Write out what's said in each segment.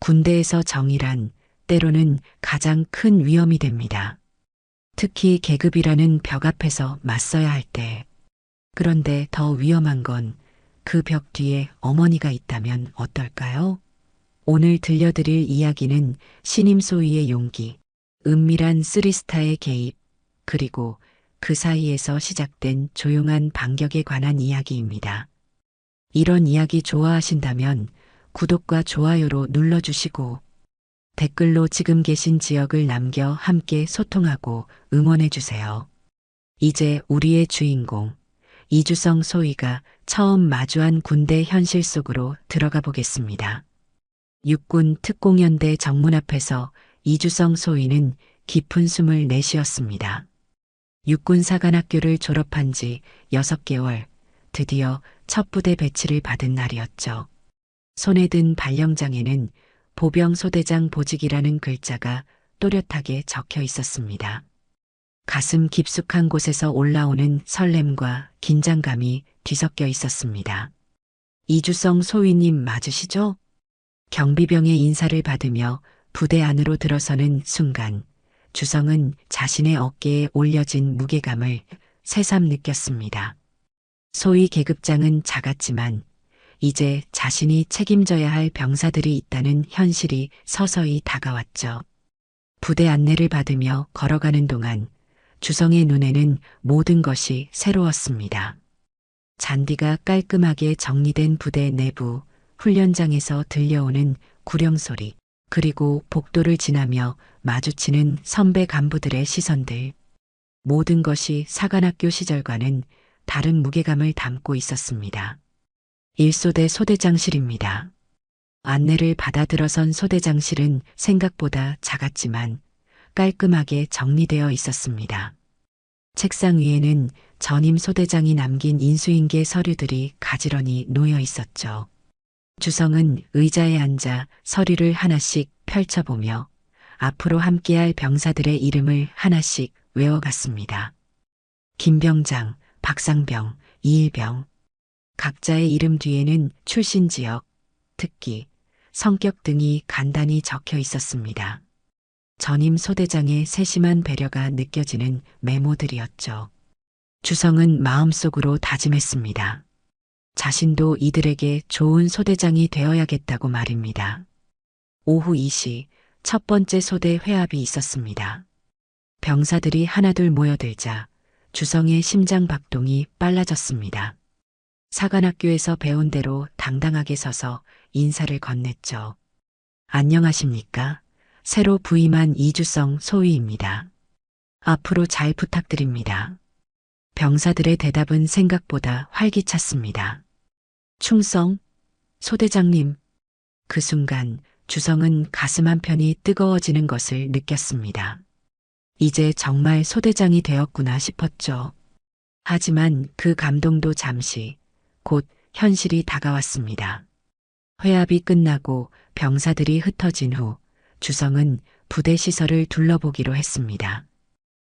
군대에서 정의란 때로는 가장 큰 위험이 됩니다. 특히 계급이라는 벽 앞에서 맞서야 할 때. 그런데 더 위험한 건 그 벽 뒤에 어머니가 있다면 어떨까요? 오늘 들려드릴 이야기는 신임 소위의 용기, 은밀한 쓰리스타의 개입, 그리고 그 사이에서 시작된 조용한 반격에 관한 이야기입니다. 이런 이야기 좋아하신다면 구독과 좋아요로 눌러주시고 댓글로 지금 계신 지역을 남겨 함께 소통하고 응원해주세요. 이제 우리의 주인공, 이주성 소위가 처음 마주한 군대 현실 속으로 들어가 보겠습니다. 육군 특공연대 정문 앞에서 이주성 소위는 깊은 숨을 내쉬었습니다. 육군사관학교를 졸업한 지 6개월, 드디어 첫 부대 배치를 받은 날이었죠. 손에 든 발령장에는 보병 소대장 보직이라는 글자가 또렷하게 적혀 있었습니다. 가슴 깊숙한 곳에서 올라오는 설렘과 긴장감이 뒤섞여 있었습니다. 이주성 소위님 맞으시죠? 경비병의 인사를 받으며 부대 안으로 들어서는 순간 주성은 자신의 어깨에 올려진 무게감을 새삼 느꼈습니다. 소위 계급장은 작았지만 이제 자신이 책임져야 할 병사들이 있다는 현실이 서서히 다가왔죠. 부대 안내를 받으며 걸어가는 동안 주성의 눈에는 모든 것이 새로웠습니다. 잔디가 깔끔하게 정리된 부대 내부, 훈련장에서 들려오는 구령소리, 그리고 복도를 지나며 마주치는 선배 간부들의 시선들. 모든 것이 사관학교 시절과는 다른 무게감을 담고 있었습니다. 1소대 소대장실입니다. 안내를 받아 들어선 소대장실은 생각보다 작았지만 깔끔하게 정리되어 있었습니다. 책상 위에는 전임 소대장이 남긴 인수인계 서류들이 가지런히 놓여 있었죠. 주성은 의자에 앉아 서류를 하나씩 펼쳐보며 앞으로 함께할 병사들의 이름을 하나씩 외워갔습니다. 김병장, 박상병, 이일병. 각자의 이름 뒤에는 출신 지역, 특기, 성격 등이 간단히 적혀 있었습니다. 전임 소대장의 세심한 배려가 느껴지는 메모들이었죠. 주성은 마음속으로 다짐했습니다. 자신도 이들에게 좋은 소대장이 되어야겠다고 말입니다. 오후 2시 첫 번째 소대 회합이 있었습니다. 병사들이 하나둘 모여들자 주성의 심장 박동이 빨라졌습니다. 사관학교에서 배운 대로 당당하게 서서 인사를 건넸죠. 안녕하십니까? 새로 부임한 이주성 소위입니다. 앞으로 잘 부탁드립니다. 병사들의 대답은 생각보다 활기찼습니다. 충성, 소대장님. 그 순간 주성은 가슴 한편이 뜨거워지는 것을 느꼈습니다. 이제 정말 소대장이 되었구나 싶었죠. 하지만 그 감동도 잠시, 곧 현실이 다가왔습니다. 회합이 끝나고 병사들이 흩어진 후 주성은 부대 시설을 둘러보기로 했습니다.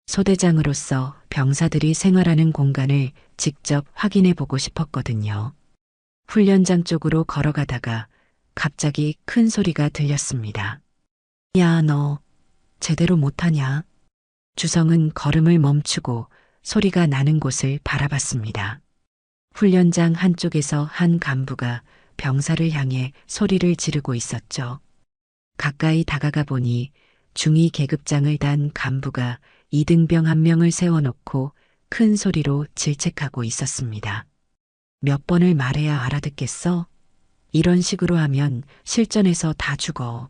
소대장으로서 병사들이 생활하는 공간을 직접 확인해 보고 싶었거든요. 훈련장 쪽으로 걸어가다가 갑자기 큰 소리가 들렸습니다. 야, 너 제대로 못하냐? 주성은 걸음을 멈추고 소리가 나는 곳을 바라봤습니다. 훈련장 한쪽에서 한 간부가 병사를 향해 소리를 지르고 있었죠. 가까이 다가가 보니 중2 계급장을 단 간부가 이등병 한 명을 세워놓고 큰 소리로 질책하고 있었습니다. 몇 번을 말해야 알아듣겠어? 이런 식으로 하면 실전에서 다 죽어.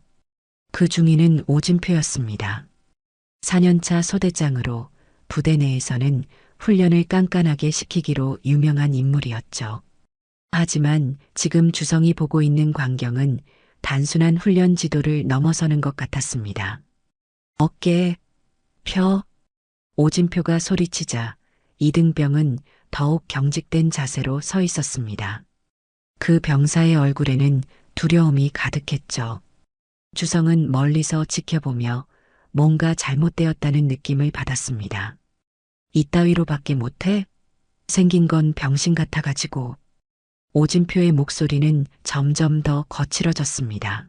그 중2는 오진표였습니다. 4년차 소대장으로 부대 내에서는 훈련을 깐깐하게 시키기로 유명한 인물이었죠. 하지만 지금 주성이 보고 있는 광경은 단순한 훈련 지도를 넘어서는 것 같았습니다. 어깨, 펴. 오진표가 소리치자 이등병은 더욱 경직된 자세로 서 있었습니다. 그 병사의 얼굴에는 두려움이 가득했죠. 주성은 멀리서 지켜보며 뭔가 잘못되었다는 느낌을 받았습니다. 이따위로밖에 못해? 생긴 건 병신 같아가지고. 오진표의 목소리는 점점 더 거칠어졌습니다.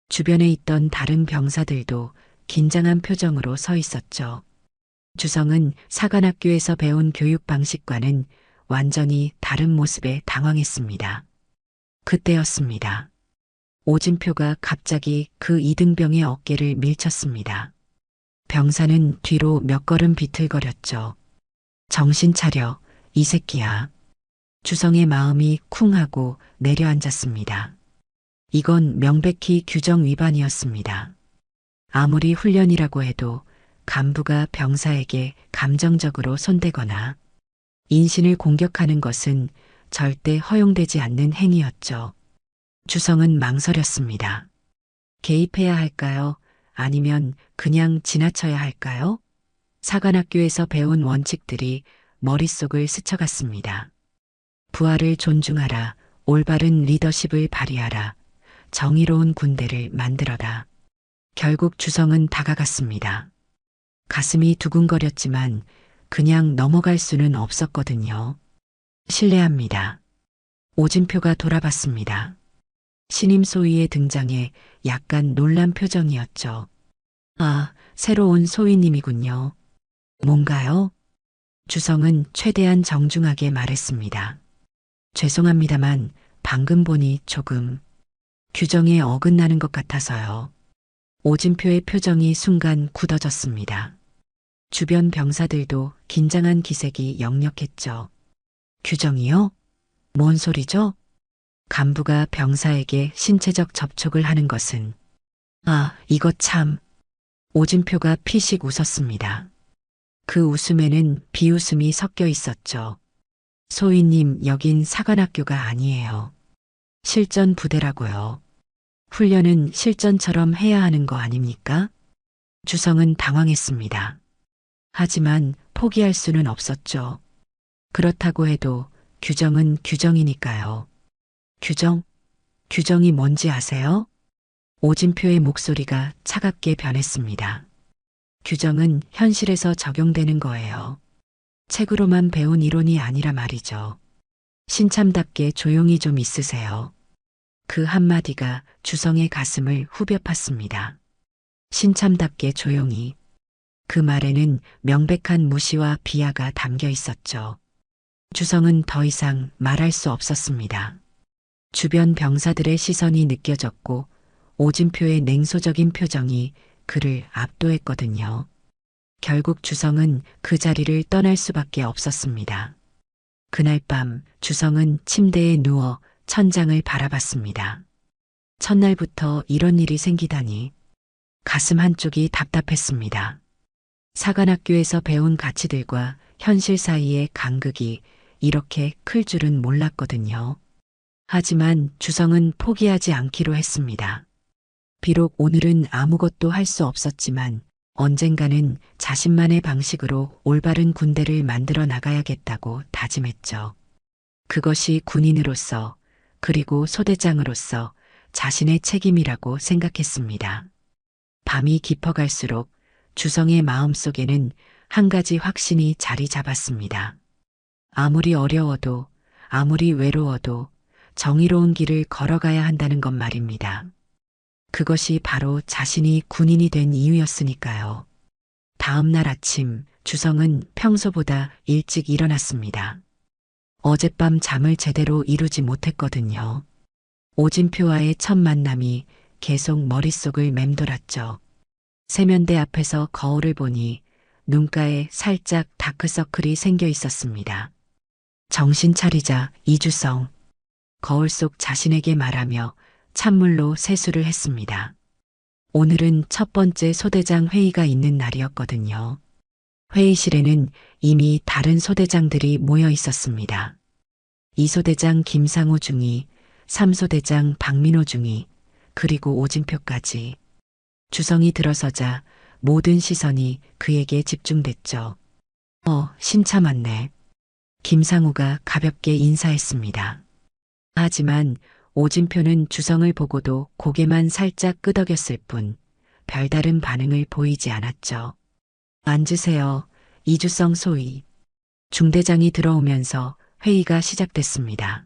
주변에 있던 다른 병사들도 긴장한 표정으로 서 있었죠. 주성은 사관학교에서 배운 교육 방식과는 완전히 다른 모습에 당황했습니다. 그때였습니다. 오진표가 갑자기 그 이등병의 어깨를 밀쳤습니다. 병사는 뒤로 몇 걸음 비틀거렸죠. 정신 차려, 이 새끼야. 주성의 마음이 쿵 하고 내려앉았습니다. 이건 명백히 규정 위반이었습니다. 아무리 훈련이라고 해도 간부가 병사에게 감정적으로 손대거나 인신을 공격하는 것은 절대 허용되지 않는 행위였죠. 주성은 망설였습니다. 개입해야 할까요? 아니면 그냥 지나쳐야 할까요? 사관학교에서 배운 원칙들이 머릿속을 스쳐갔습니다. 부하를 존중하라, 올바른 리더십을 발휘하라, 정의로운 군대를 만들어라. 결국 주성은 다가갔습니다. 가슴이 두근거렸지만 그냥 넘어갈 수는 없었거든요. 실례합니다. 오진표가 돌아봤습니다. 신임 소위의 등장에 약간 놀란 표정이었죠. 아, 새로운 소위님이군요. 뭔가요? 주성은 최대한 정중하게 말했습니다. 죄송합니다만 방금 보니 조금 규정에 어긋나는 것 같아서요. 오진표의 표정이 순간 굳어졌습니다. 주변 병사들도 긴장한 기색이 역력했죠. 규정이요? 뭔 소리죠? 간부가 병사에게 신체적 접촉을 하는 것은 아, 이거 참. 오진표가 피식 웃었습니다. 그 웃음에는 비웃음이 섞여 있었죠. 소희님, 여긴 사관학교가 아니에요. 실전 부대라고요. 훈련은 실전처럼 해야 하는 거 아닙니까? 주성은 당황했습니다. 하지만 포기할 수는 없었죠. 그렇다고 해도 규정은 규정이니까요. 규정? 규정이 뭔지 아세요? 오진표의 목소리가 차갑게 변했습니다. 규정은 현실에서 적용되는 거예요. 책으로만 배운 이론이 아니라 말이죠. 신참답게 조용히 좀 있으세요. 그 한마디가 주성의 가슴을 후벼 팠습니다. 신참답게 조용히. 그 말에는 명백한 무시와 비하가 담겨 있었죠. 주성은 더 이상 말할 수 없었습니다. 주변 병사들의 시선이 느껴졌고 오진표의 냉소적인 표정이 그를 압도했거든요. 결국 주성은 그 자리를 떠날 수밖에 없었습니다. 그날 밤 주성은 침대에 누워 천장을 바라봤습니다. 첫날부터 이런 일이 생기다니 가슴 한쪽이 답답했습니다. 사관학교에서 배운 가치들과 현실 사이의 간극이 이렇게 클 줄은 몰랐거든요. 하지만 주성은 포기하지 않기로 했습니다. 비록 오늘은 아무것도 할 수 없었지만 언젠가는 자신만의 방식으로 올바른 군대를 만들어 나가야겠다고 다짐했죠. 그것이 군인으로서 그리고 소대장으로서 자신의 책임이라고 생각했습니다. 밤이 깊어갈수록 주성의 마음속에는 한 가지 확신이 자리 잡았습니다. 아무리 어려워도 아무리 외로워도 정의로운 길을 걸어가야 한다는 것 말입니다. 그것이 바로 자신이 군인이 된 이유였으니까요. 다음 날 아침 주성은 평소보다 일찍 일어났습니다. 어젯밤 잠을 제대로 이루지 못했거든요. 오진표와의 첫 만남이 계속 머릿속을 맴돌았죠. 세면대 앞에서 거울을 보니 눈가에 살짝 다크서클이 생겨 있었습니다. 정신 차리자, 이주성. 거울 속 자신에게 말하며 찬물로 세수를 했습니다. 오늘은 첫 번째 소대장 회의가 있는 날이었거든요. 회의실에는 이미 다른 소대장들이 모여 있었습니다. 2소대장 김상우 중위, 3소대장 박민호 중위, 그리고 오진표까지. 주성이 들어서자 모든 시선이 그에게 집중됐죠. 신참았네. 김상우가 가볍게 인사했습니다. 하지만 오진표는 주성을 보고도 고개만 살짝 끄덕였을 뿐 별다른 반응을 보이지 않았죠. 앉으세요. 이주성 소위. 중대장이 들어오면서 회의가 시작됐습니다.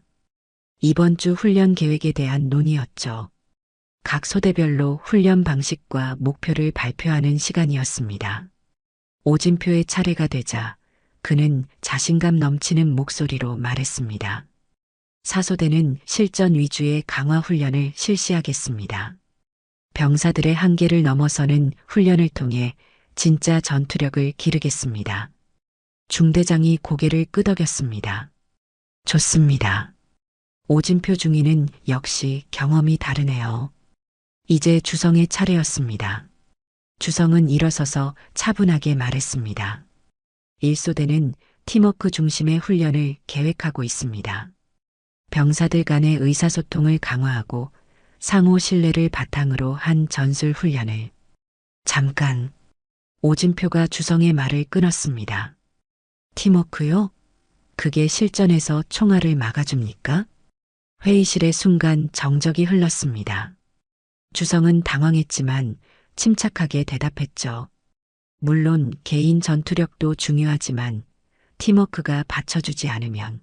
이번 주 훈련 계획에 대한 논의였죠. 각 소대별로 훈련 방식과 목표를 발표하는 시간이었습니다. 오진표의 차례가 되자 그는 자신감 넘치는 목소리로 말했습니다. 사소대는 실전 위주의 강화 훈련을 실시하겠습니다. 병사들의 한계를 넘어서는 훈련을 통해 진짜 전투력을 기르겠습니다. 중대장이 고개를 끄덕였습니다. 좋습니다. 오진표 중위는 역시 경험이 다르네요. 이제 주성의 차례였습니다. 주성은 일어서서 차분하게 말했습니다. 일소대는 팀워크 중심의 훈련을 계획하고 있습니다. 병사들 간의 의사소통을 강화하고 상호 신뢰를 바탕으로 한 전술 훈련을. 잠깐. 오진표가 주성의 말을 끊었습니다. 팀워크요? 그게 실전에서 총알을 막아줍니까? 회의실의 순간 정적이 흘렀습니다. 주성은 당황했지만 침착하게 대답했죠. 물론 개인 전투력도 중요하지만 팀워크가 받쳐주지 않으면.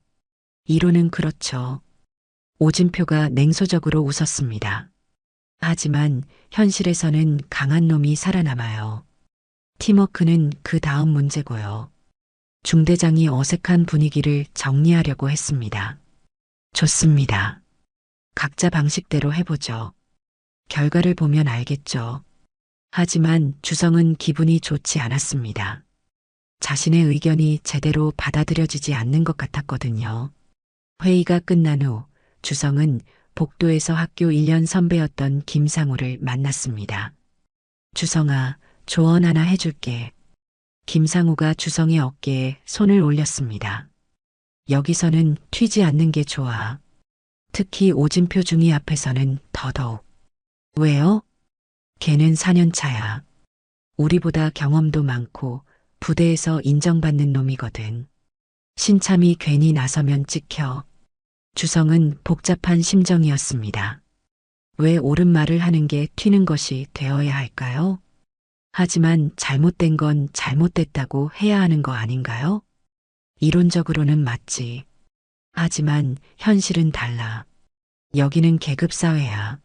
이론은 그렇죠. 오진표가 냉소적으로 웃었습니다. 하지만 현실에서는 강한 놈이 살아남아요. 팀워크는 그 다음 문제고요. 중대장이 어색한 분위기를 정리하려고 했습니다. 좋습니다. 각자 방식대로 해보죠. 결과를 보면 알겠죠. 하지만 주성은 기분이 좋지 않았습니다. 자신의 의견이 제대로 받아들여지지 않는 것 같았거든요. 회의가 끝난 후 주성은 복도에서 학교 1년 선배였던 김상우를 만났습니다. 주성아, 조언 하나 해줄게. 김상우가 주성의 어깨에 손을 올렸습니다. 여기서는 튀지 않는 게 좋아. 특히 오진표 중위 앞에서는 더더욱. 왜요? 걔는 4년 차야. 우리보다 경험도 많고 부대에서 인정받는 놈이거든. 신참이 괜히 나서면 찍혀. 주성은 복잡한 심정이었습니다. 왜 옳은 말을 하는 게 튀는 것이 되어야 할까요? 하지만 잘못된 건 잘못됐다고 해야 하는 거 아닌가요? 이론적으로는 맞지. 하지만 현실은 달라. 여기는 계급사회야.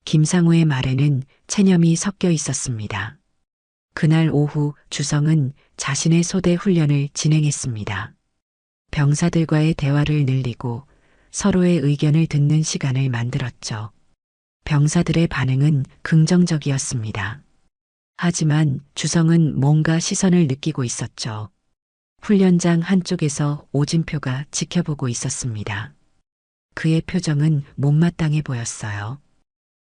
김상우의 말에는 체념이 섞여 있었습니다. 그날 오후 주성은 자신의 소대 훈련을 진행했습니다. 병사들과의 대화를 늘리고 서로의 의견을 듣는 시간을 만들었죠. 병사들의 반응은 긍정적이었습니다. 하지만 주성은 뭔가 시선을 느끼고 있었죠. 훈련장 한쪽에서 오진표가 지켜보고 있었습니다. 그의 표정은 못마땅해 보였어요.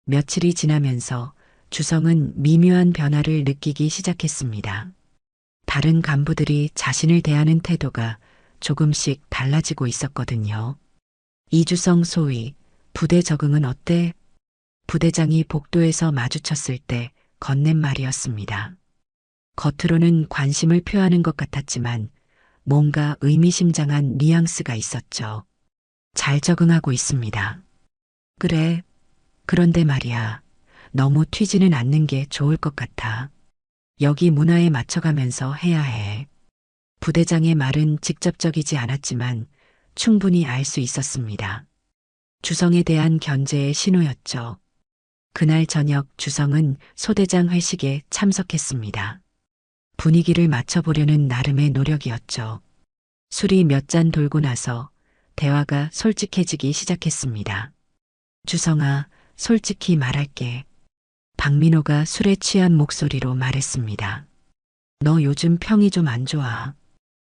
며칠이 지나면서 주성은 미묘한 변화를 느끼기 시작했습니다. 다른 간부들이 자신을 대하는 태도가 조금씩 달라지고 있었거든요. 이주성 소위, 부대 적응은 어때? 부대장이 복도에서 마주쳤을 때 건넨 말이었습니다. 겉으로는 관심을 표하는 것 같았지만 뭔가 의미심장한 뉘앙스가 있었죠. 잘 적응하고 있습니다. 그래. 그런데 말이야. 너무 튀지는 않는 게 좋을 것 같아. 여기 문화에 맞춰가면서 해야 해. 부대장의 말은 직접적이지 않았지만 충분히 알 수 있었습니다. 주성에 대한 견제의 신호였죠. 그날 저녁 주성은 소대장 회식에 참석했습니다. 분위기를 맞춰보려는 나름의 노력이었죠. 술이 몇 잔 돌고 나서 대화가 솔직해지기 시작했습니다. 주성아, 솔직히 말할게. 박민호가 술에 취한 목소리로 말했습니다. 너 요즘 평이 좀 안 좋아.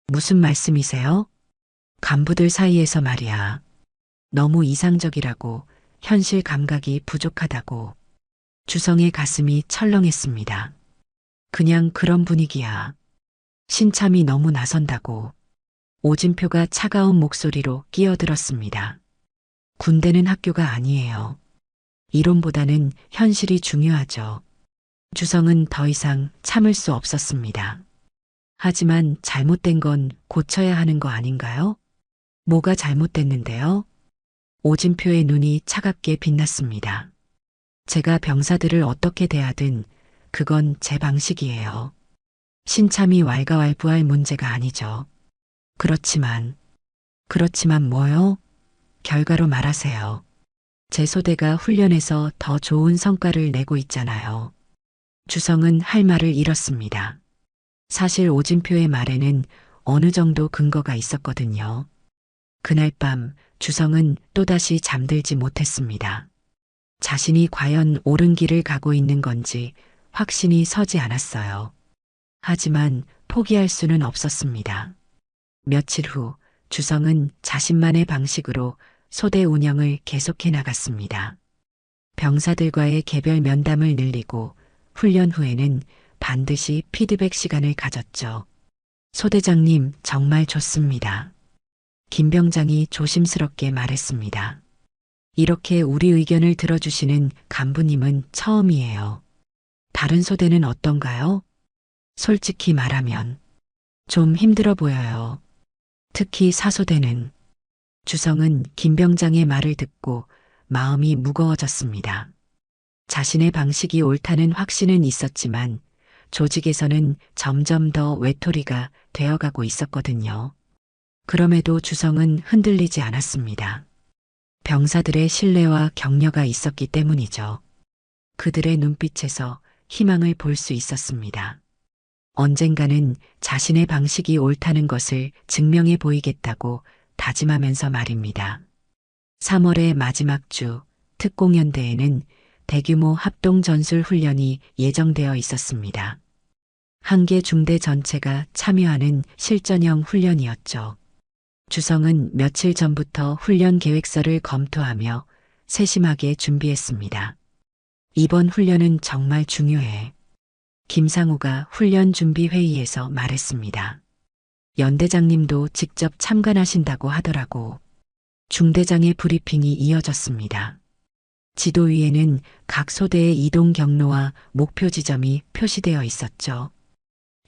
무슨 말씀이세요? 간부들 사이에서 말이야. 너무 이상적이라고, 현실 감각이 부족하다고. 주성의 가슴이 철렁했습니다. 그냥 그런 분위기야. 신참이 너무 나선다고. 오진표가 차가운 목소리로 끼어들었습니다. 군대는 학교가 아니에요. 이론보다는 현실이 중요하죠. 주성은 더 이상 참을 수 없었습니다. 하지만 잘못된 건 고쳐야 하는 거 아닌가요? 뭐가 잘못됐는데요? 오진표의 눈이 차갑게 빛났습니다. 제가 병사들을 어떻게 대하든 그건 제 방식이에요. 신참이 왈가왈부할 문제가 아니죠. 그렇지만 뭐요? 결과로 말하세요. 제 소대가 훈련에서 더 좋은 성과를 내고 있잖아요. 주성은 할 말을 잃었습니다. 사실 오진표의 말에는 어느 정도 근거가 있었거든요. 그날 밤 주성은 또다시 잠들지 못했습니다. 자신이 과연 옳은 길을 가고 있는 건지 확신이 서지 않았어요. 하지만 포기할 수는 없었습니다. 며칠 후 주성은 자신만의 방식으로 소대 운영을 계속해 나갔습니다. 병사들과의 개별 면담을 늘리고 훈련 후에는 반드시 피드백 시간을 가졌죠. 소대장님 정말 좋습니다. 김 병장이 조심스럽게 말했습니다. 이렇게 우리 의견을 들어주시는 간부님은 처음이에요. 다른 소대는 어떤가요? 솔직히 말하면 좀 힘들어 보여요. 특히 사소대는. 주성은 김 병장의 말을 듣고 마음이 무거워졌습니다. 자신의 방식이 옳다는 확신은 있었지만 조직에서는 점점 더 외톨이가 되어가고 있었거든요. 그럼에도 주성은 흔들리지 않았습니다. 병사들의 신뢰와 격려가 있었기 때문이죠. 그들의 눈빛에서 희망을 볼 수 있었습니다. 언젠가는 자신의 방식이 옳다는 것을 증명해 보이겠다고 다짐하면서 말입니다. 3월의 마지막 주 특공연대에는 대규모 합동 전술 훈련이 예정되어 있었습니다. 한 개 중대 전체가 참여하는 실전형 훈련이었죠. 주성은 며칠 전부터 훈련 계획서를 검토하며 세심하게 준비했습니다. 이번 훈련은 정말 중요해. 김상우가 훈련 준비 회의에서 말했습니다. 연대장님도 직접 참관하신다고 하더라고. 중대장의 브리핑이 이어졌습니다. 지도 위에는 각 소대의 이동 경로와 목표 지점이 표시되어 있었죠.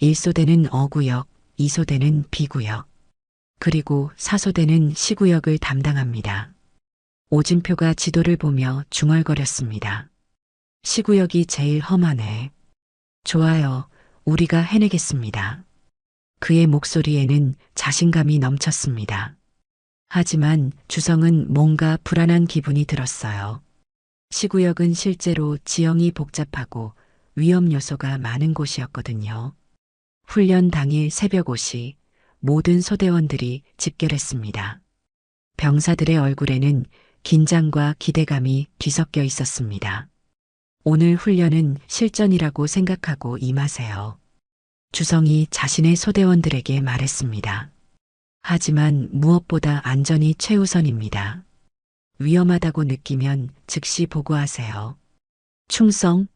1소대는 어구역, 2소대는 B구역, 그리고 4소대는 C구역을 담당합니다. 오진표가 지도를 보며 중얼거렸습니다. C구역이 제일 험하네. 좋아요. 우리가 해내겠습니다. 그의 목소리에는 자신감이 넘쳤습니다. 하지만 주성은 뭔가 불안한 기분이 들었어요. C구역은 실제로 지형이 복잡하고 위험 요소가 많은 곳이었거든요. 훈련 당일 새벽 5시 모든 소대원들이 집결했습니다. 병사들의 얼굴에는 긴장과 기대감이 뒤섞여 있었습니다. 오늘 훈련은 실전이라고 생각하고 임하세요. 주성이 자신의 소대원들에게 말했습니다. 하지만 무엇보다 안전이 최우선입니다. 위험하다고 느끼면 즉시 보고하세요. 충성?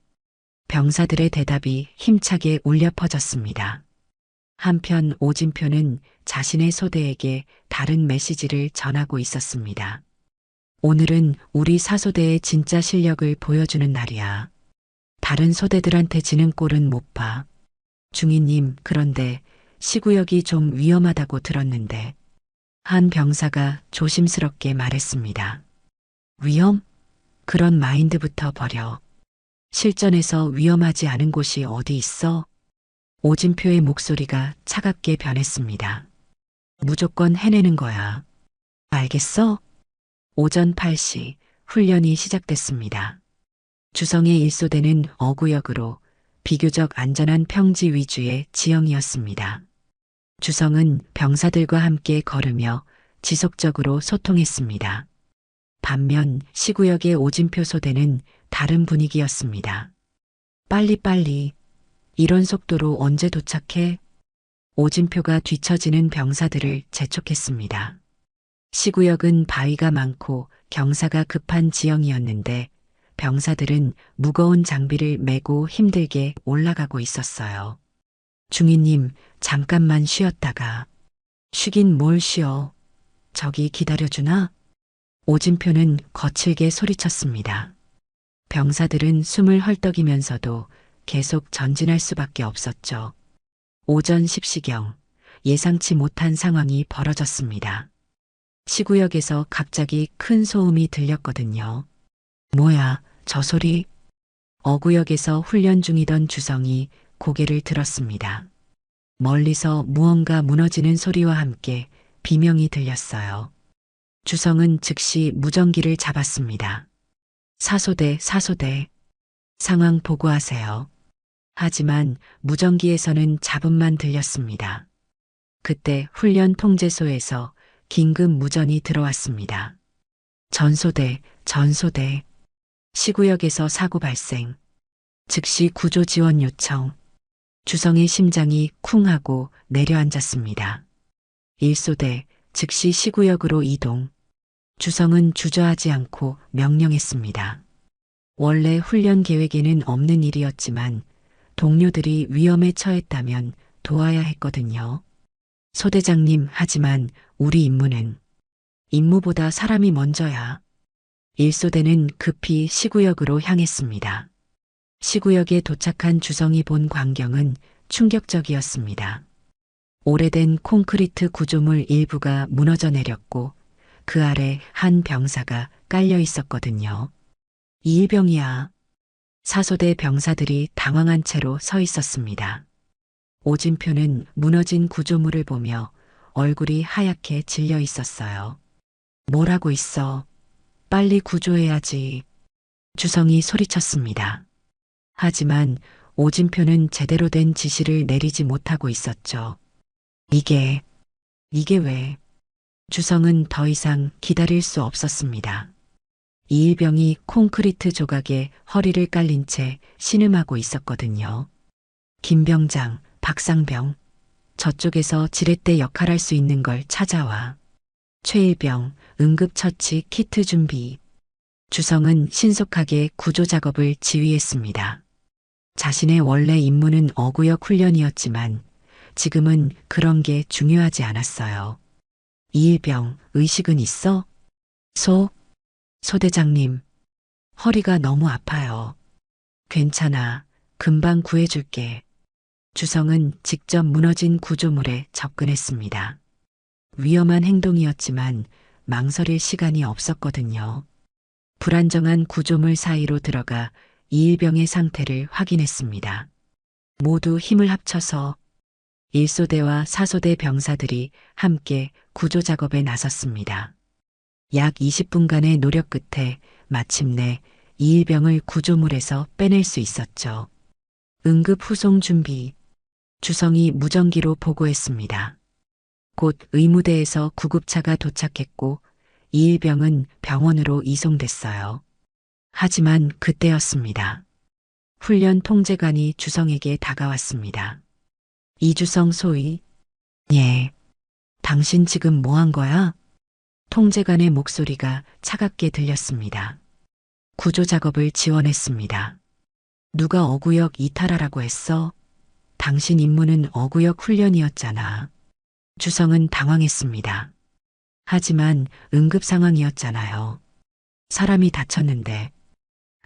병사들의 대답이 힘차게 울려 퍼졌습니다. 한편 오진표는 자신의 소대에게 다른 메시지를 전하고 있었습니다. 오늘은 우리 사소대의 진짜 실력을 보여주는 날이야. 다른 소대들한테 지는 꼴은 못 봐. 중위님, 그런데 C구역이 좀 위험하다고 들었는데. 한 병사가 조심스럽게 말했습니다. 위험? 그런 마인드부터 버려. 실전에서 위험하지 않은 곳이 어디 있어? 오진표의 목소리가 차갑게 변했습니다. 무조건 해내는 거야. 알겠어? 오전 8시 훈련이 시작됐습니다. 주성의 1소대는 어구역으로 비교적 안전한 평지 위주의 지형이었습니다. 주성은 병사들과 함께 걸으며 지속적으로 소통했습니다. 반면 C구역의 오진표 소대는 다른 분위기였습니다. 빨리빨리. 이런 속도로 언제 도착해? 오진표가 뒤처지는 병사들을 재촉했습니다. C구역은 바위가 많고 경사가 급한 지형이었는데 병사들은 무거운 장비를 메고 힘들게 올라가고 있었어요. 중위님, 잠깐만 쉬었다가. 쉬긴 뭘 쉬어. 저기 기다려주나? 오진표는 거칠게 소리쳤습니다. 병사들은 숨을 헐떡이면서도 계속 전진할 수밖에 없었죠. 오전 10시경 예상치 못한 상황이 벌어졌습니다. C구역에서 갑자기 큰 소음이 들렸거든요. 뭐야, 저 소리? 어구역에서 훈련 중이던 주성이 고개를 들었습니다. 멀리서 무언가 무너지는 소리와 함께 비명이 들렸어요. 주성은 즉시 무전기를 잡았습니다. 사소대, 사소대. 상황 보고하세요. 하지만 무전기에서는 잡음만 들렸습니다. 그때 훈련 통제소에서 긴급 무전이 들어왔습니다. 전소대, 전소대. 시구역에서 사고 발생. 즉시 구조 지원 요청. 주성의 심장이 쿵 하고 내려앉았습니다. 1소대, 즉시 시구역으로 이동. 주성은 주저하지 않고 명령했습니다. 원래 훈련 계획에는 없는 일이었지만 동료들이 위험에 처했다면 도와야 했거든요. 소대장님, 하지만 우리 임무보다 사람이 먼저야. 1소대는 급히 시구역으로 향했습니다. 시구역에 도착한 주성이 본 광경은 충격적이었습니다. 오래된 콘크리트 구조물 일부가 무너져 내렸고 그 아래 한 병사가 깔려 있었거든요. 이일병이야. 사소대 병사들이 당황한 채로 서 있었습니다. 오진표는 무너진 구조물을 보며 얼굴이 하얗게 질려 있었어요. 뭐라고 있어? 빨리 구조해야지. 주성이 소리쳤습니다. 하지만 오진표는 제대로 된 지시를 내리지 못하고 있었죠. 이게 왜? 주성은 더 이상 기다릴 수 없었습니다. 이일병이 콘크리트 조각에 허리를 깔린 채 신음하고 있었거든요. 김병장, 박상병, 저쪽에서 지렛대 역할할 수 있는 걸 찾아와. 최일병, 응급처치 키트 준비. 주성은 신속하게 구조 작업을 지휘했습니다. 자신의 원래 임무는 어구역 훈련이었지만 지금은 그런 게 중요하지 않았어요. 이일병, 의식은 있어? 소대장님, 허리가 너무 아파요. 괜찮아. 금방 구해줄게. 주성은 직접 무너진 구조물에 접근했습니다. 위험한 행동이었지만 망설일 시간이 없었거든요. 불안정한 구조물 사이로 들어가 이일병의 상태를 확인했습니다. 모두 힘을 합쳐서 1소대와 4소대 병사들이 함께 구조 작업에 나섰습니다. 약 20분간의 노력 끝에 마침내 이일병을 구조물에서 빼낼 수 있었죠. 응급 후송 준비. 주성이 무전기로 보고했습니다. 곧 의무대에서 구급차가 도착했고 이일병은 병원으로 이송됐어요. 하지만 그때였습니다. 훈련 통제관이 주성에게 다가왔습니다. 이주성 소위. 예. 당신 지금 뭐 한 거야? 통제관의 목소리가 차갑게 들렸습니다. 구조 작업을 지원했습니다. 누가 어구역 이탈하라고 했어? 당신 임무는 어구역 훈련이었잖아. 주성은 당황했습니다. 하지만 응급 상황이었잖아요. 사람이 다쳤는데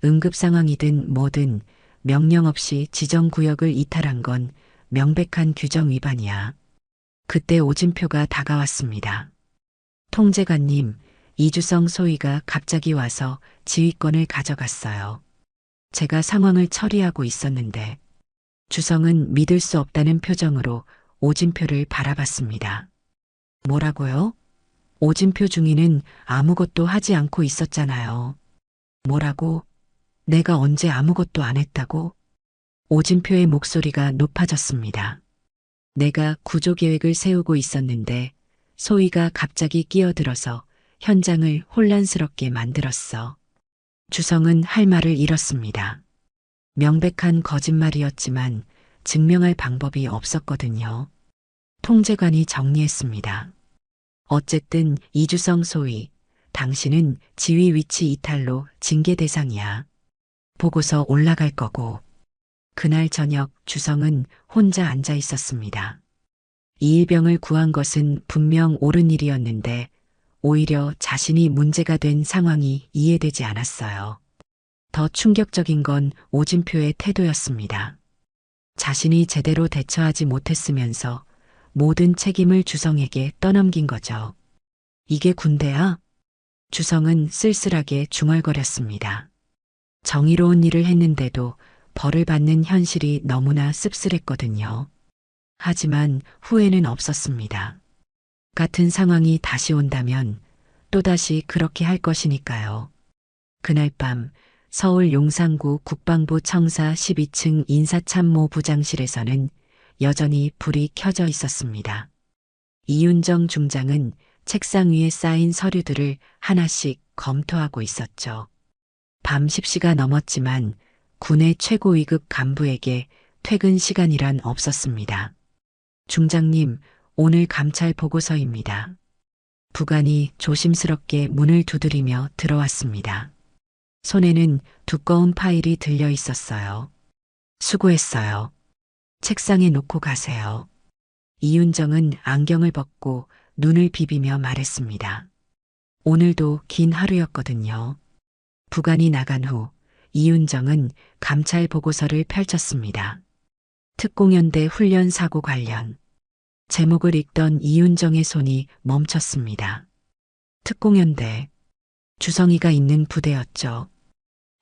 응급 상황이든 뭐든 명령 없이 지정 구역을 이탈한 건 명백한 규정 위반이야. 그때 오진표가 다가왔습니다. 통제관님, 이주성 소위가 갑자기 와서 지휘권을 가져갔어요. 제가 상황을 처리하고 있었는데 주성은 믿을 수 없다는 표정으로 오진표를 바라봤습니다. 뭐라고요? 오진표 중위는 아무것도 하지 않고 있었잖아요. 뭐라고? 내가 언제 아무것도 안 했다고? 오진표의 목소리가 높아졌습니다. 내가 구조 계획을 세우고 있었는데 소위가 갑자기 끼어들어서 현장을 혼란스럽게 만들었어. 주성은 할 말을 잃었습니다. 명백한 거짓말이었지만 증명할 방법이 없었거든요. 통제관이 정리했습니다. 어쨌든 이주성 소위, 당신은 지휘 위치 이탈로 징계 대상이야. 보고서 올라갈 거고. 그날 저녁 주성은 혼자 앉아 있었습니다. 이일병을 구한 것은 분명 옳은 일이었는데 오히려 자신이 문제가 된 상황이 이해되지 않았어요. 더 충격적인 건 오진표의 태도였습니다. 자신이 제대로 대처하지 못했으면서 모든 책임을 주성에게 떠넘긴 거죠. 이게 군대야? 주성은 쓸쓸하게 중얼거렸습니다. 정의로운 일을 했는데도 벌을 받는 현실이 너무나 씁쓸했거든요. 하지만 후회는 없었습니다. 같은 상황이 다시 온다면 또다시 그렇게 할 것이니까요. 그날 밤 서울 용산구 국방부 청사 12층 인사참모 부장실에서는 여전히 불이 켜져 있었습니다. 이윤정 중장은 책상 위에 쌓인 서류들을 하나씩 검토하고 있었죠. 밤 10시가 넘었지만 군의 최고 위급 간부에게 퇴근 시간이란 없었습니다. 중장님, 오늘 감찰 보고서입니다. 부관이 조심스럽게 문을 두드리며 들어왔습니다. 손에는 두꺼운 파일이 들려 있었어요. 수고했어요. 책상에 놓고 가세요. 이윤정은 안경을 벗고 눈을 비비며 말했습니다. 오늘도 긴 하루였거든요. 부관이 나간 후 이윤정은 감찰 보고서를 펼쳤습니다. 특공연대 훈련 사고 관련. 제목을 읽던 이윤정의 손이 멈췄습니다. 특공연대. 주성이가 있는 부대였죠.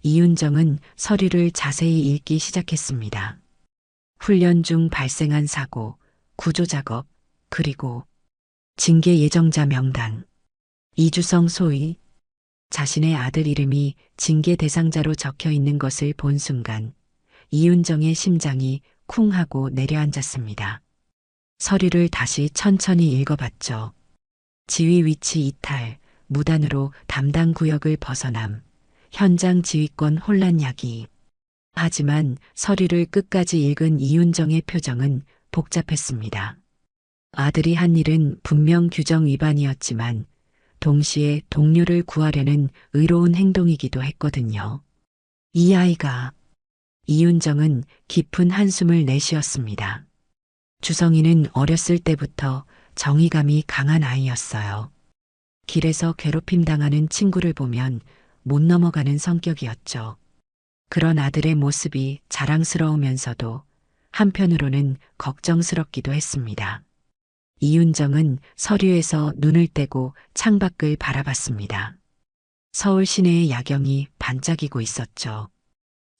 이윤정은 서류를 자세히 읽기 시작했습니다. 훈련 중 발생한 사고, 구조작업, 그리고 징계 예정자 명단. 이주성 소위. 자신의 아들 이름이 징계 대상자로 적혀 있는 것을 본 순간 이윤정의 심장이 쿵 하고 내려앉았습니다. 서류를 다시 천천히 읽어봤죠. 지휘 위치 이탈, 무단으로 담당 구역을 벗어남, 현장 지휘권 혼란 야기. 하지만 서류를 끝까지 읽은 이윤정의 표정은 복잡했습니다. 아들이 한 일은 분명 규정 위반이었지만 동시에 동료를 구하려는 의로운 행동이기도 했거든요. 이 아이가. 이윤정은 깊은 한숨을 내쉬었습니다. 주성이는 어렸을 때부터 정의감이 강한 아이였어요. 길에서 괴롭힘 당하는 친구를 보면 못 넘어가는 성격이었죠. 그런 아들의 모습이 자랑스러우면서도 한편으로는 걱정스럽기도 했습니다. 이윤정은 서류에서 눈을 떼고 창밖을 바라봤습니다. 서울 시내의 야경이 반짝이고 있었죠.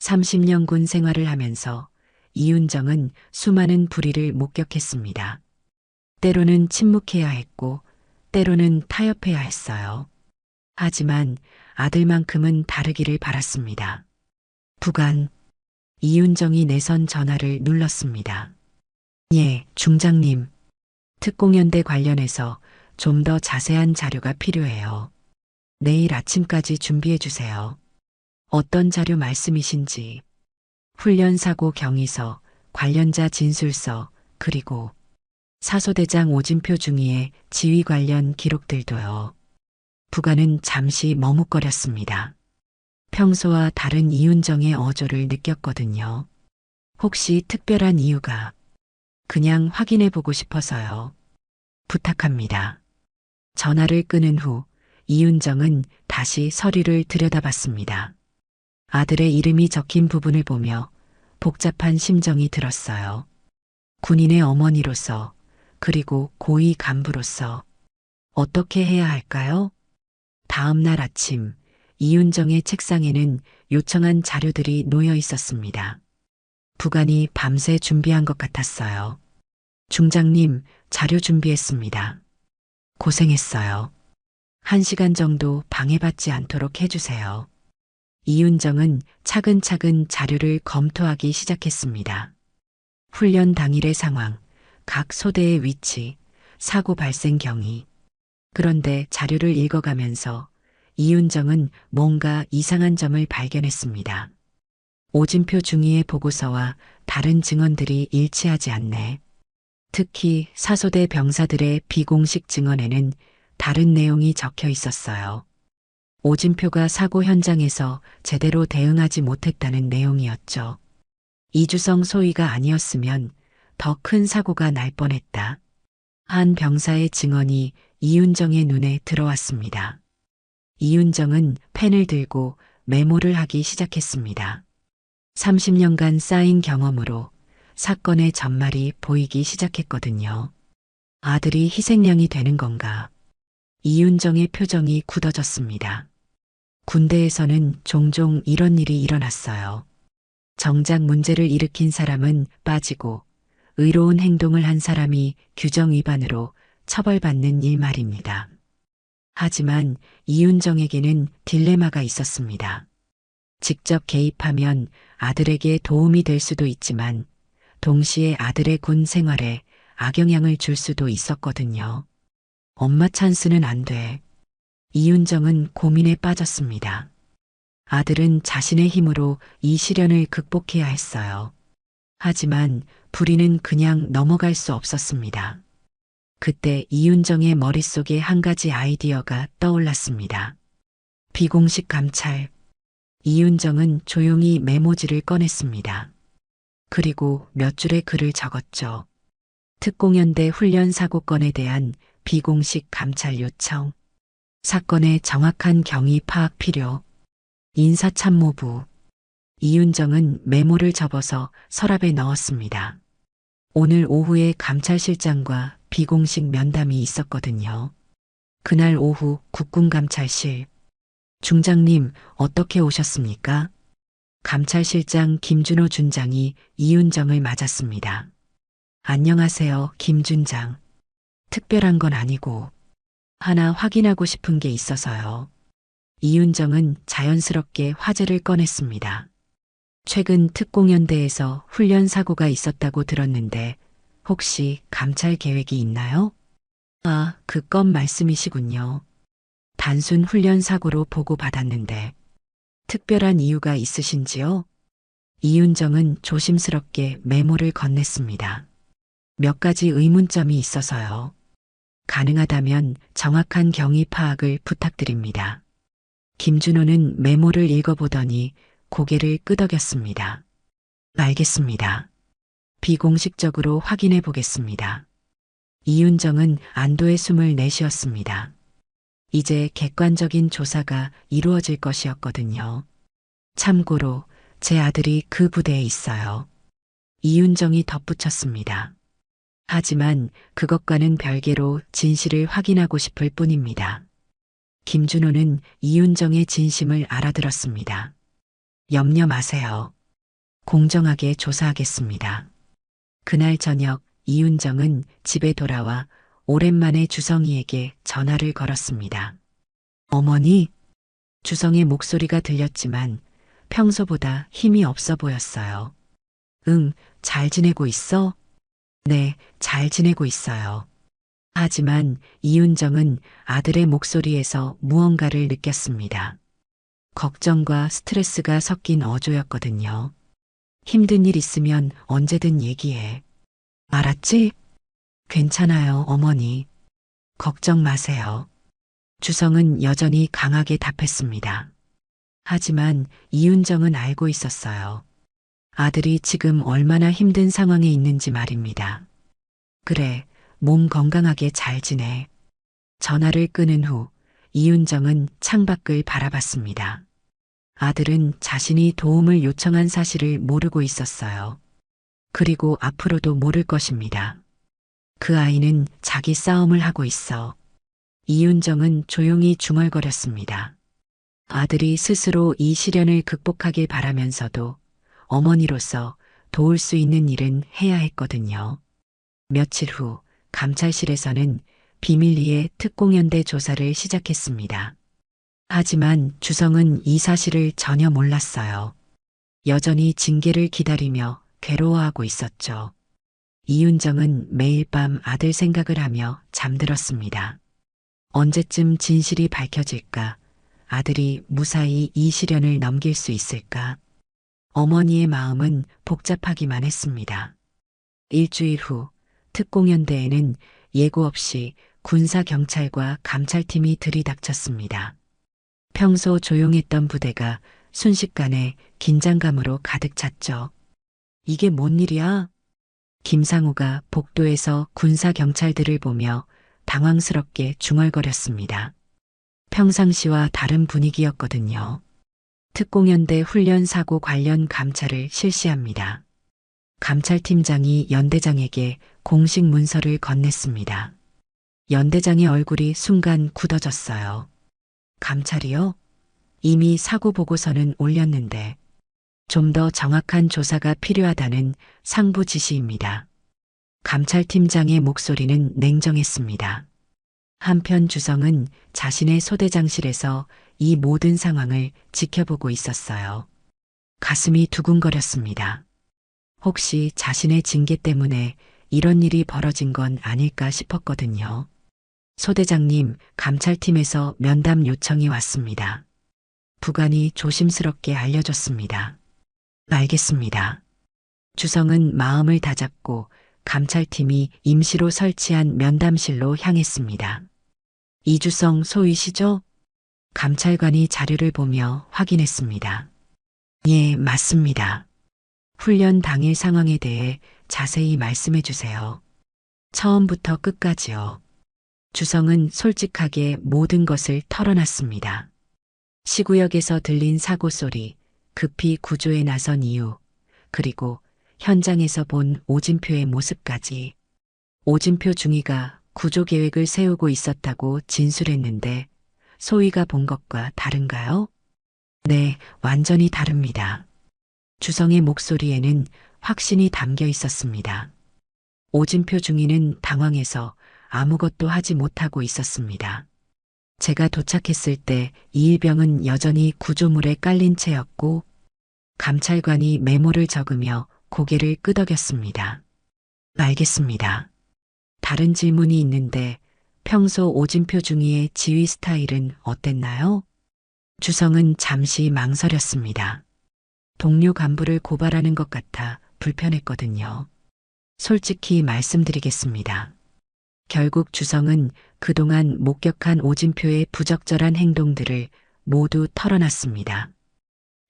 30년 군 생활을 하면서 이윤정은 수많은 불의를 목격했습니다. 때로는 침묵해야 했고 때로는 타협해야 했어요. 하지만 아들만큼은 다르기를 바랐습니다. 부관. 이윤정이 내선 전화를 눌렀습니다. 예, 중장님. 특공연대 관련해서 좀 더 자세한 자료가 필요해요. 내일 아침까지 준비해 주세요. 어떤 자료 말씀이신지. 훈련사고 경위서, 관련자 진술서, 그리고 사소대장 오진표 중위의 지휘 관련 기록들도요. 부관은 잠시 머뭇거렸습니다. 평소와 다른 이윤정의 어조를 느꼈거든요. 혹시 특별한 이유가. 그냥 확인해 보고 싶어서요. 부탁합니다. 전화를 끊은 후 이윤정은 다시 서류를 들여다봤습니다. 아들의 이름이 적힌 부분을 보며 복잡한 심정이 들었어요. 군인의 어머니로서 그리고 고위 간부로서 어떻게 해야 할까요? 다음 날 아침 이윤정의 책상에는 요청한 자료들이 놓여 있었습니다. 부관이 밤새 준비한 것 같았어요. 중장님, 자료 준비했습니다. 고생했어요. 1시간 정도 방해받지 않도록 해주세요. 이윤정은 차근차근 자료를 검토하기 시작했습니다. 훈련 당일의 상황, 각 소대의 위치, 사고 발생 경위. 그런데 자료를 읽어가면서 이윤정은 뭔가 이상한 점을 발견했습니다. 오진표 중위의 보고서와 다른 증언들이 일치하지 않네. 특히 사소대 병사들의 비공식 증언에는 다른 내용이 적혀 있었어요. 오진표가 사고 현장에서 제대로 대응하지 못했다는 내용이었죠. 이주성 소위가 아니었으면 더 큰 사고가 날 뻔했다. 한 병사의 증언이 이윤정의 눈에 들어왔습니다. 이윤정은 펜을 들고 메모를 하기 시작했습니다. 30년간 쌓인 경험으로 사건의 전말이 보이기 시작했거든요. 아들이 희생양이 되는 건가? 이윤정의 표정이 굳어졌습니다. 군대에서는 종종 이런 일이 일어났어요. 정작 문제를 일으킨 사람은 빠지고 의로운 행동을 한 사람이 규정 위반으로 처벌받는 일 말입니다. 하지만 이윤정에게는 딜레마가 있었습니다. 직접 개입하면 아들에게 도움이 될 수도 있지만 동시에 아들의 군 생활에 악영향을 줄 수도 있었거든요. 엄마 찬스는 안 돼. 이윤정은 고민에 빠졌습니다. 아들은 자신의 힘으로 이 시련을 극복해야 했어요. 하지만 불의는 그냥 넘어갈 수 없었습니다. 그때 이윤정의 머릿속에 한 가지 아이디어가 떠올랐습니다. 비공식 감찰. 이윤정은 조용히 메모지를 꺼냈습니다. 그리고 몇 줄의 글을 적었죠. 특공연대 훈련 사고건에 대한 비공식 감찰 요청. 사건의 정확한 경위 파악 필요. 인사참모부. 이윤정은 메모를 접어서 서랍에 넣었습니다. 오늘 오후에 감찰실장과 비공식 면담이 있었거든요. 그날 오후 국군감찰실. 중장님, 어떻게 오셨습니까? 감찰실장 김준호 준장이 이윤정을 맞았습니다. 안녕하세요, 김준장. 특별한 건 아니고 하나 확인하고 싶은 게 있어서요. 이윤정은 자연스럽게 화제를 꺼냈습니다. 최근 특공연대에서 훈련 사고가 있었다고 들었는데 혹시 감찰 계획이 있나요? 아, 그 건 말씀이시군요. 단순 훈련 사고로 보고받았는데 특별한 이유가 있으신지요? 이윤정은 조심스럽게 메모를 건넸습니다. 몇 가지 의문점이 있어서요. 가능하다면 정확한 경위 파악을 부탁드립니다. 김준호는 메모를 읽어보더니 고개를 끄덕였습니다. 알겠습니다. 비공식적으로 확인해 보겠습니다. 이윤정은 안도의 숨을 내쉬었습니다. 이제 객관적인 조사가 이루어질 것이었거든요. 참고로 제 아들이 그 부대에 있어요. 이윤정이 덧붙였습니다. 하지만 그것과는 별개로 진실을 확인하고 싶을 뿐입니다. 김준호는 이윤정의 진심을 알아들었습니다. 염려 마세요. 공정하게 조사하겠습니다. 그날 저녁 이윤정은 집에 돌아와 오랜만에 주성이에게 전화를 걸었습니다. 어머니? 주성의 목소리가 들렸지만 평소보다 힘이 없어 보였어요. 응, 잘 지내고 있어? 네, 잘 지내고 있어요. 하지만 이윤정은 아들의 목소리에서 무언가를 느꼈습니다. 걱정과 스트레스가 섞인 어조였거든요. 힘든 일 있으면 언제든 얘기해. 알았지? 괜찮아요, 어머니. 걱정 마세요. 주성은 여전히 강하게 답했습니다. 하지만 이윤정은 알고 있었어요. 아들이 지금 얼마나 힘든 상황에 있는지 말입니다. 그래, 몸 건강하게 잘 지내. 전화를 끊은 후 이윤정은 창밖을 바라봤습니다. 아들은 자신이 도움을 요청한 사실을 모르고 있었어요. 그리고 앞으로도 모를 것입니다. 그 아이는 자기 싸움을 하고 있어. 이윤정은 조용히 중얼거렸습니다. 아들이 스스로 이 시련을 극복하길 바라면서도 어머니로서 도울 수 있는 일은 해야 했거든요. 며칠 후 감찰실에서는 비밀리에 특공연대 조사를 시작했습니다. 하지만 주성은 이 사실을 전혀 몰랐어요. 여전히 징계를 기다리며 괴로워하고 있었죠. 이윤정은 매일 밤 아들 생각을 하며 잠들었습니다. 언제쯤 진실이 밝혀질까? 아들이 무사히 이 시련을 넘길 수 있을까? 어머니의 마음은 복잡하기만 했습니다. 일주일 후 특공연대에는 예고 없이 군사경찰과 감찰팀이 들이닥쳤습니다. 평소 조용했던 부대가 순식간에 긴장감으로 가득 찼죠. 이게 뭔 일이야? 김상우가 복도에서 군사경찰들을 보며 당황스럽게 중얼거렸습니다. 평상시와 다른 분위기였거든요. 특공연대 훈련 사고 관련 감찰을 실시합니다. 감찰팀장이 연대장에게 공식 문서를 건넸습니다. 연대장의 얼굴이 순간 굳어졌어요. 감찰이요? 이미 사고 보고서는 올렸는데 좀 더 정확한 조사가 필요하다는 상부 지시입니다. 감찰팀장의 목소리는 냉정했습니다. 한편 주성은 자신의 소대장실에서 이 모든 상황을 지켜보고 있었어요. 가슴이 두근거렸습니다. 혹시 자신의 징계 때문에 이런 일이 벌어진 건 아닐까 싶었거든요. 소대장님, 감찰팀에서 면담 요청이 왔습니다. 부관이 조심스럽게 알려줬습니다. 알겠습니다. 주성은 마음을 다잡고 감찰팀이 임시로 설치한 면담실로 향했습니다. 이주성 소위시죠? 감찰관이 자료를 보며 확인했습니다. 예, 맞습니다. 훈련 당일 상황에 대해 자세히 말씀해 주세요. 처음부터 끝까지요. 주성은 솔직하게 모든 것을 털어놨습니다. 시구역에서 들린 사고 소리, 급히 구조에 나선 이유, 그리고 현장에서 본 오진표의 모습까지. 오진표 중위가 구조 계획을 세우고 있었다고 진술했는데 소위가 본 것과 다른가요? 네, 완전히 다릅니다. 주성의 목소리에는 확신이 담겨 있었습니다. 오진표 중위는 당황해서 아무것도 하지 못하고 있었습니다. 제가 도착했을 때 이일병은 여전히 구조물에 깔린 채였고 감찰관이 메모를 적으며 고개를 끄덕였습니다. 알겠습니다. 다른 질문이 있는데 평소 오진표 중위의 지휘 스타일은 어땠나요? 주성은 잠시 망설였습니다. 동료 간부를 고발하는 것 같아 불편했거든요. 솔직히 말씀드리겠습니다. 결국 주성은 그동안 목격한 오진표의 부적절한 행동들을 모두 털어놨습니다.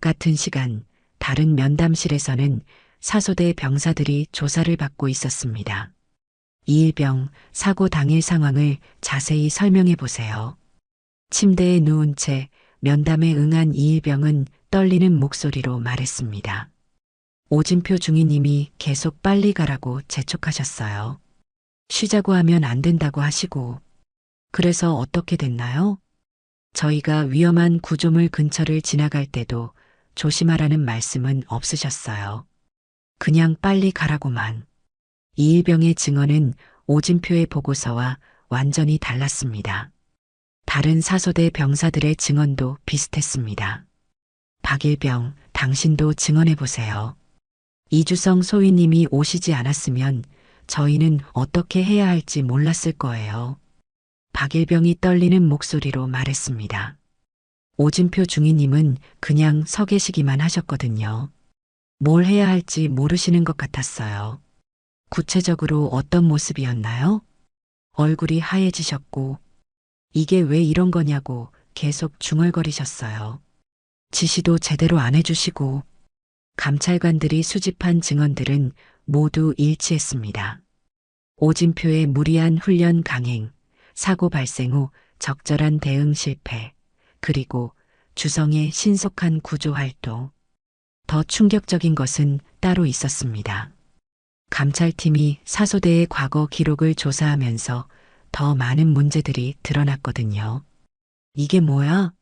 같은 시간 다른 면담실에서는 사소대 병사들이 조사를 받고 있었습니다. 이일병 사고 당일 상황을 자세히 설명해 보세요. 침대에 누운 채 면담에 응한 이일병은 떨리는 목소리로 말했습니다. 오진표 중위님이 계속 빨리 가라고 재촉하셨어요. 쉬자고 하면 안 된다고 하시고. 그래서 어떻게 됐나요? 저희가 위험한 구조물 근처를 지나갈 때도 조심하라는 말씀은 없으셨어요. 그냥 빨리 가라고만. 이일병의 증언은 오진표의 보고서와 완전히 달랐습니다. 다른 사소대 병사들의 증언도 비슷했습니다. 박일병, 당신도 증언해보세요. 이주성 소위님이 오시지 않았으면 저희는 어떻게 해야 할지 몰랐을 거예요. 박일병이 떨리는 목소리로 말했습니다. 오진표 중위님은 그냥 서 계시기만 하셨거든요. 뭘 해야 할지 모르시는 것 같았어요. 구체적으로 어떤 모습이었나요? 얼굴이 하얘지셨고, 이게 왜 이런 거냐고 계속 중얼거리셨어요. 지시도 제대로 안 해주시고, 감찰관들이 수집한 증언들은 모두 일치했습니다. 오진표의 무리한 훈련 강행, 사고 발생 후 적절한 대응 실패, 그리고 주성의 신속한 구조 활동. 더 충격적인 것은 따로 있었습니다. 감찰팀이 사소대의 과거 기록을 조사하면서 더 많은 문제들이 드러났거든요. 이게 뭐야?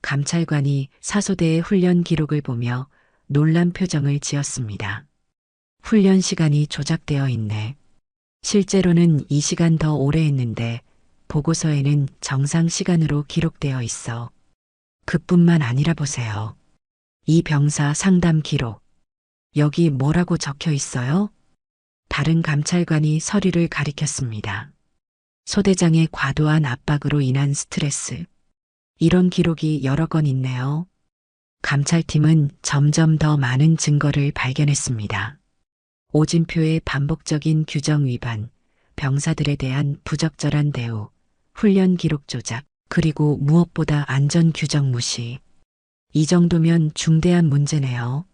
감찰관이 사소대의 훈련 기록을 보며 놀란 표정을 지었습니다. 훈련 시간이 조작되어 있네. 실제로는 이 시간 더 오래 했는데 보고서에는 정상 시간으로 기록되어 있어. 그뿐만 아니라 보세요. 이 병사 상담 기록. 여기 뭐라고 적혀 있어요? 다른 감찰관이 서류를 가리켰습니다. 소대장의 과도한 압박으로 인한 스트레스. 이런 기록이 여러 건 있네요. 감찰팀은 점점 더 많은 증거를 발견했습니다. 오진표의 반복적인 규정 위반, 병사들에 대한 부적절한 대우, 훈련 기록 조작, 그리고 무엇보다 안전 규정 무시. 이 정도면 중대한 문제네요.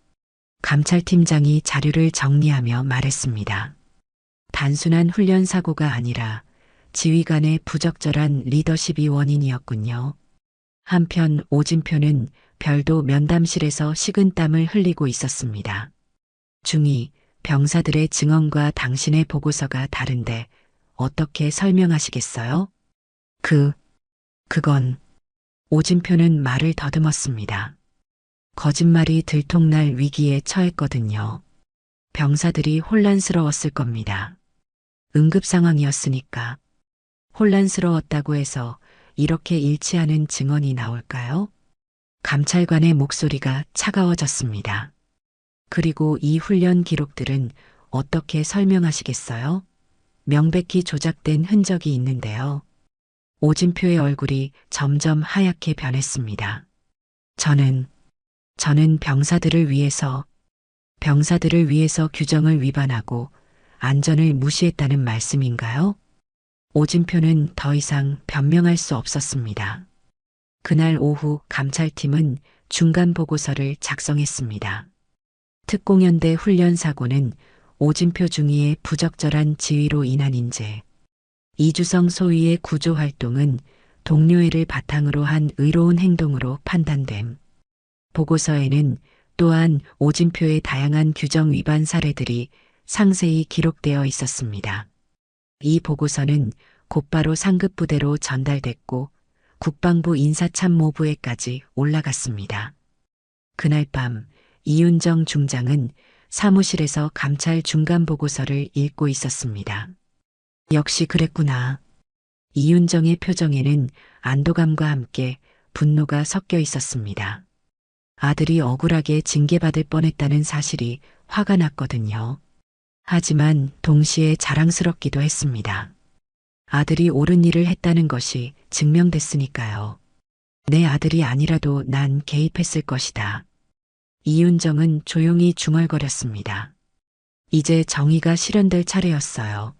감찰팀장이 자료를 정리하며 말했습니다. 단순한 훈련 사고가 아니라 지휘관의 부적절한 리더십이 원인이었군요. 한편 오진표는 별도 면담실에서 식은땀을 흘리고 있었습니다. 중위, 병사들의 증언과 당신의 보고서가 다른데 어떻게 설명하시겠어요? 그건 오진표는 말을 더듬었습니다. 거짓말이 들통날 위기에 처했거든요. 병사들이 혼란스러웠을 겁니다. 응급 상황이었으니까. 혼란스러웠다고 해서 이렇게 일치하는 증언이 나올까요? 감찰관의 목소리가 차가워졌습니다. 그리고 이 훈련 기록들은 어떻게 설명하시겠어요? 명백히 조작된 흔적이 있는데요. 오진표의 얼굴이 점점 하얗게 변했습니다. 저는 병사들을 위해서 규정을 위반하고 안전을 무시했다는 말씀인가요? 오진표는 더 이상 변명할 수 없었습니다. 그날 오후 감찰팀은 중간 보고서를 작성했습니다. 특공연대 훈련 사고는 오진표 중위의 부적절한 지휘로 인한 인재, 이주성 소위의 구조 활동은 동료애를 바탕으로 한 의로운 행동으로 판단됨. 보고서에는 또한 오진표의 다양한 규정 위반 사례들이 상세히 기록되어 있었습니다. 이 보고서는 곧바로 상급부대로 전달됐고 국방부 인사참모부에까지 올라갔습니다. 그날 밤 이윤정 중장은 사무실에서 감찰 중간 보고서를 읽고 있었습니다. 역시 그랬구나. 이윤정의 표정에는 안도감과 함께 분노가 섞여 있었습니다. 아들이 억울하게 징계받을 뻔했다는 사실이 화가 났거든요. 하지만 동시에 자랑스럽기도 했습니다. 아들이 옳은 일을 했다는 것이 증명됐으니까요. 내 아들이 아니라도 난 개입했을 것이다. 이윤정은 조용히 중얼거렸습니다. 이제 정의가 실현될 차례였어요.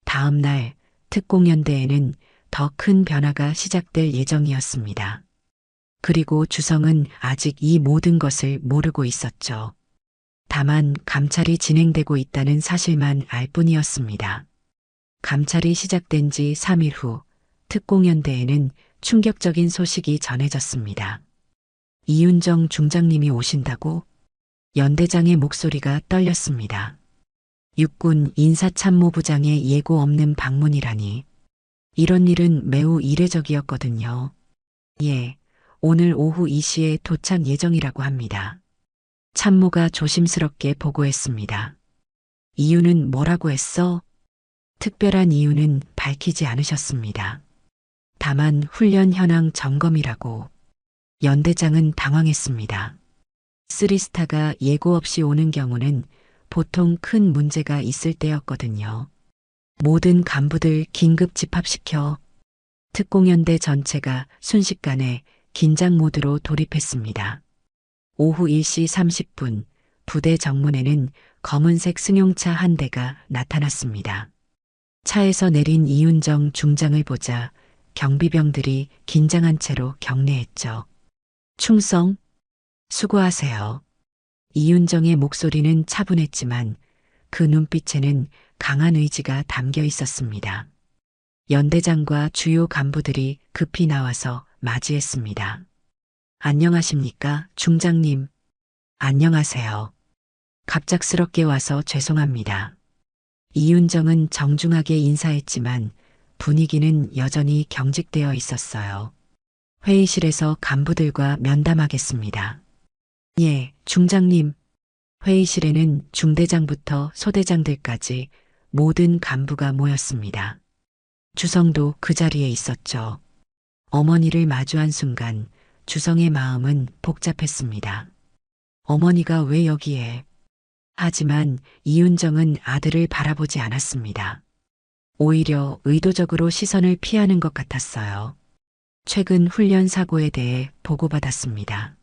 다음 날 특공연대에는 더 큰 변화가 시작될 예정이었습니다. 그리고 주성은 아직 이 모든 것을 모르고 있었죠. 다만 감찰이 진행되고 있다는 사실만 알 뿐이었습니다. 감찰이 시작된 지 3일 후 특공연대에는 충격적인 소식이 전해졌습니다. 이윤정 중장님이 오신다고? 연대장의 목소리가 떨렸습니다. 육군 인사참모부장의 예고 없는 방문이라니. 이런 일은 매우 이례적이었거든요. 예, 오늘 오후 2시에 도착 예정이라고 합니다. 참모가 조심스럽게 보고했습니다. 이유는 뭐라고 했어? 특별한 이유는 밝히지 않으셨습니다. 다만 훈련 현황 점검이라고. 연대장은 당황했습니다. 3스타가 예고 없이 오는 경우는 보통 큰 문제가 있을 때였거든요. 모든 간부들 긴급 집합시켜. 특공연대 전체가 순식간에 긴장 모드로 돌입했습니다. 오후 1시 30분 부대 정문에는 검은색 승용차 한 대가 나타났습니다. 차에서 내린 이윤정 중장을 보자 경비병들이 긴장한 채로 경례했죠. 충성, 수고하세요. 이윤정의 목소리는 차분했지만 그 눈빛에는 강한 의지가 담겨 있었습니다. 연대장과 주요 간부들이 급히 나와서 맞이했습니다. 안녕하십니까, 중장님. 안녕하세요. 갑작스럽게 와서 죄송합니다. 이윤정은 정중하게 인사했지만 분위기는 여전히 경직되어 있었어요. 회의실에서 간부들과 면담하겠습니다. 예, 중장님. 회의실에는 중대장부터 소대장들까지 모든 간부가 모였습니다. 주성도 그 자리에 있었죠. 어머니를 마주한 순간 주성의 마음은 복잡했습니다. 어머니가 왜 여기에? 하지만 이윤정은 아들을 바라보지 않았습니다. 오히려 의도적으로 시선을 피하는 것 같았어요. 최근 훈련 사고에 대해 보고받았습니다.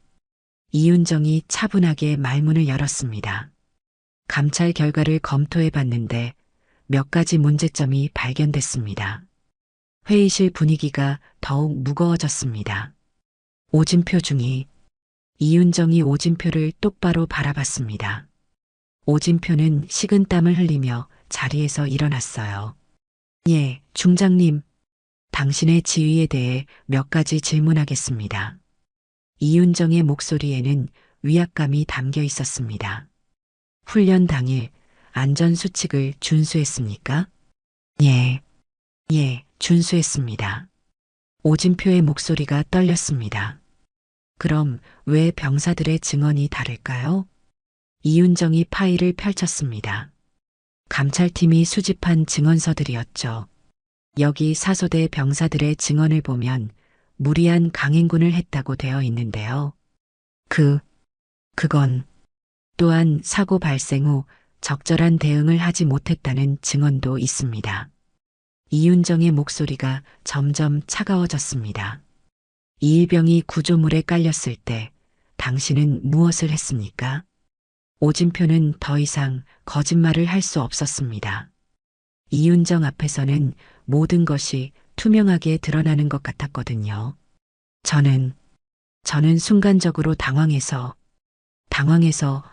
이윤정이 차분하게 말문을 열었습니다. 감찰 결과를 검토해 봤는데 몇 가지 문제점이 발견됐습니다. 회의실 분위기가 더욱 무거워졌습니다. 오진표 중위. 이윤정이 오진표를 똑바로 바라봤습니다. 오진표는 식은땀을 흘리며 자리에서 일어났어요. 예, 중장님. 당신의 지위에 대해 몇 가지 질문하겠습니다. 이윤정의 목소리에는 위압감이 담겨 있었습니다. 훈련 당일 안전수칙을 준수했습니까? 예, 준수했습니다. 오진표의 목소리가 떨렸습니다. 그럼 왜 병사들의 증언이 다를까요? 이윤정이 파일을 펼쳤습니다. 감찰팀이 수집한 증언서들이었죠. 여기 사소대 병사들의 증언을 보면 무리한 강행군을 했다고 되어 있는데요. 그건 또한 사고 발생 후 적절한 대응을 하지 못했다는 증언도 있습니다. 이윤정의 목소리가 점점 차가워졌습니다. 이일병이 구조물에 깔렸을 때 당신은 무엇을 했습니까? 오진표는 더 이상 거짓말을 할 수 없었습니다. 이윤정 앞에서는 모든 것이 투명하게 드러나는 것 같았거든요. 저는 순간적으로 당황해서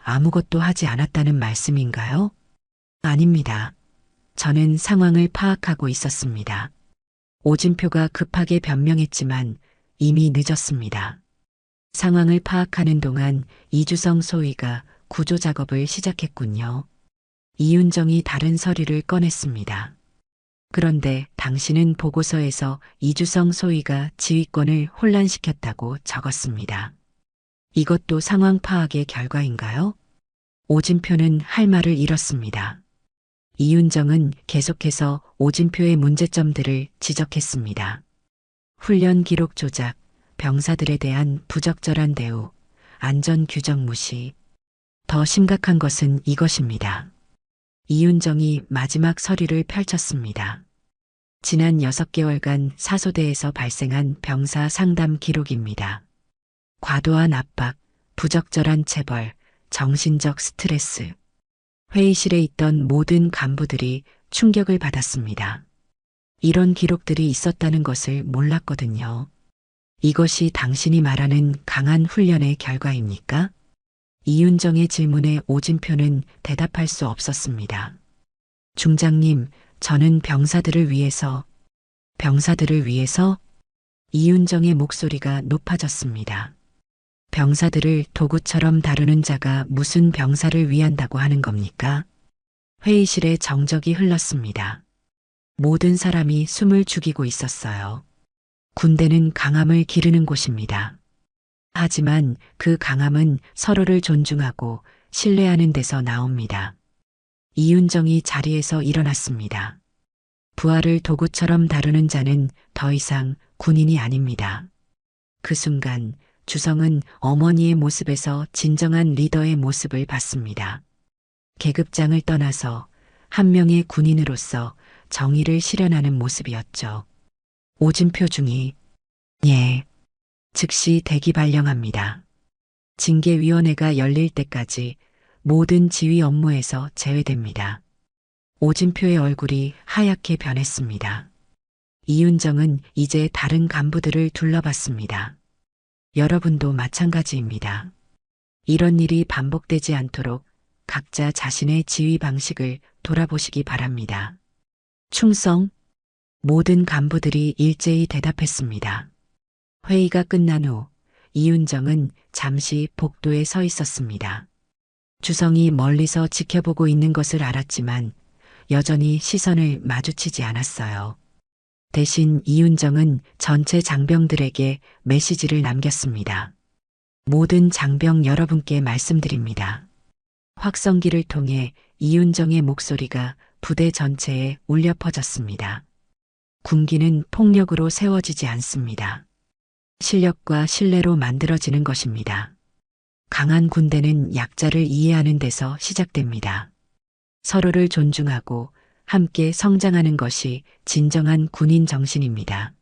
아무것도 하지 않았다는 말씀인가요? 아닙니다. 저는 상황을 파악하고 있었습니다. 오진표가 급하게 변명했지만 이미 늦었습니다. 상황을 파악하는 동안 이주성 소위가 구조 작업을 시작했군요. 이윤정이 다른 서류를 꺼냈습니다. 그런데 당신은 보고서에서 이주성 소위가 지휘권을 혼란시켰다고 적었습니다. 이것도 상황 파악의 결과인가요? 오진표는 할 말을 잃었습니다. 이윤정은 계속해서 오진표의 문제점들을 지적했습니다. 훈련 기록 조작, 병사들에 대한 부적절한 대우, 안전 규정 무시. 더 심각한 것은 이것입니다. 이윤정이 마지막 서류를 펼쳤습니다. 지난 6개월간 사소대에서 발생한 병사 상담 기록입니다. 과도한 압박, 부적절한 체벌, 정신적 스트레스. 회의실에 있던 모든 간부들이 충격을 받았습니다. 이런 기록들이 있었다는 것을 몰랐거든요. 이것이 당신이 말하는 강한 훈련의 결과입니까? 이윤정의 질문에 오진표는 대답할 수 없었습니다. 중장님, 저는 병사들을 위해서 이윤정의 목소리가 높아졌습니다. 병사들을 도구처럼 다루는 자가 무슨 병사를 위한다고 하는 겁니까? 회의실에 정적이 흘렀습니다. 모든 사람이 숨을 죽이고 있었어요. 군대는 강함을 기르는 곳입니다. 하지만 그 강함은 서로를 존중하고 신뢰하는 데서 나옵니다. 이윤정이 자리에서 일어났습니다. 부하를 도구처럼 다루는 자는 더 이상 군인이 아닙니다. 그 순간 주성은 어머니의 모습에서 진정한 리더의 모습을 봤습니다. 계급장을 떠나서 한 명의 군인으로서 정의를 실현하는 모습이었죠. 오진표 중위, 예, 즉시 대기 발령합니다. 징계위원회가 열릴 때까지 모든 지휘 업무에서 제외됩니다. 오진표의 얼굴이 하얗게 변했습니다. 이윤정은 이제 다른 간부들을 둘러봤습니다. 여러분도 마찬가지입니다. 이런 일이 반복되지 않도록 각자 자신의 지휘 방식을 돌아보시기 바랍니다. 충성! 모든 간부들이 일제히 대답했습니다. 회의가 끝난 후 이윤정은 잠시 복도에 서 있었습니다. 주성이 멀리서 지켜보고 있는 것을 알았지만 여전히 시선을 마주치지 않았어요. 대신 이윤정은 전체 장병들에게 메시지를 남겼습니다. 모든 장병 여러분께 말씀드립니다. 확성기를 통해 이윤정의 목소리가 부대 전체에 울려 퍼졌습니다. 군기는 폭력으로 세워지지 않습니다. 실력과 신뢰로 만들어지는 것입니다. 강한 군대는 약자를 이해하는 데서 시작됩니다. 서로를 존중하고 함께 성장하는 것이 진정한 군인 정신입니다.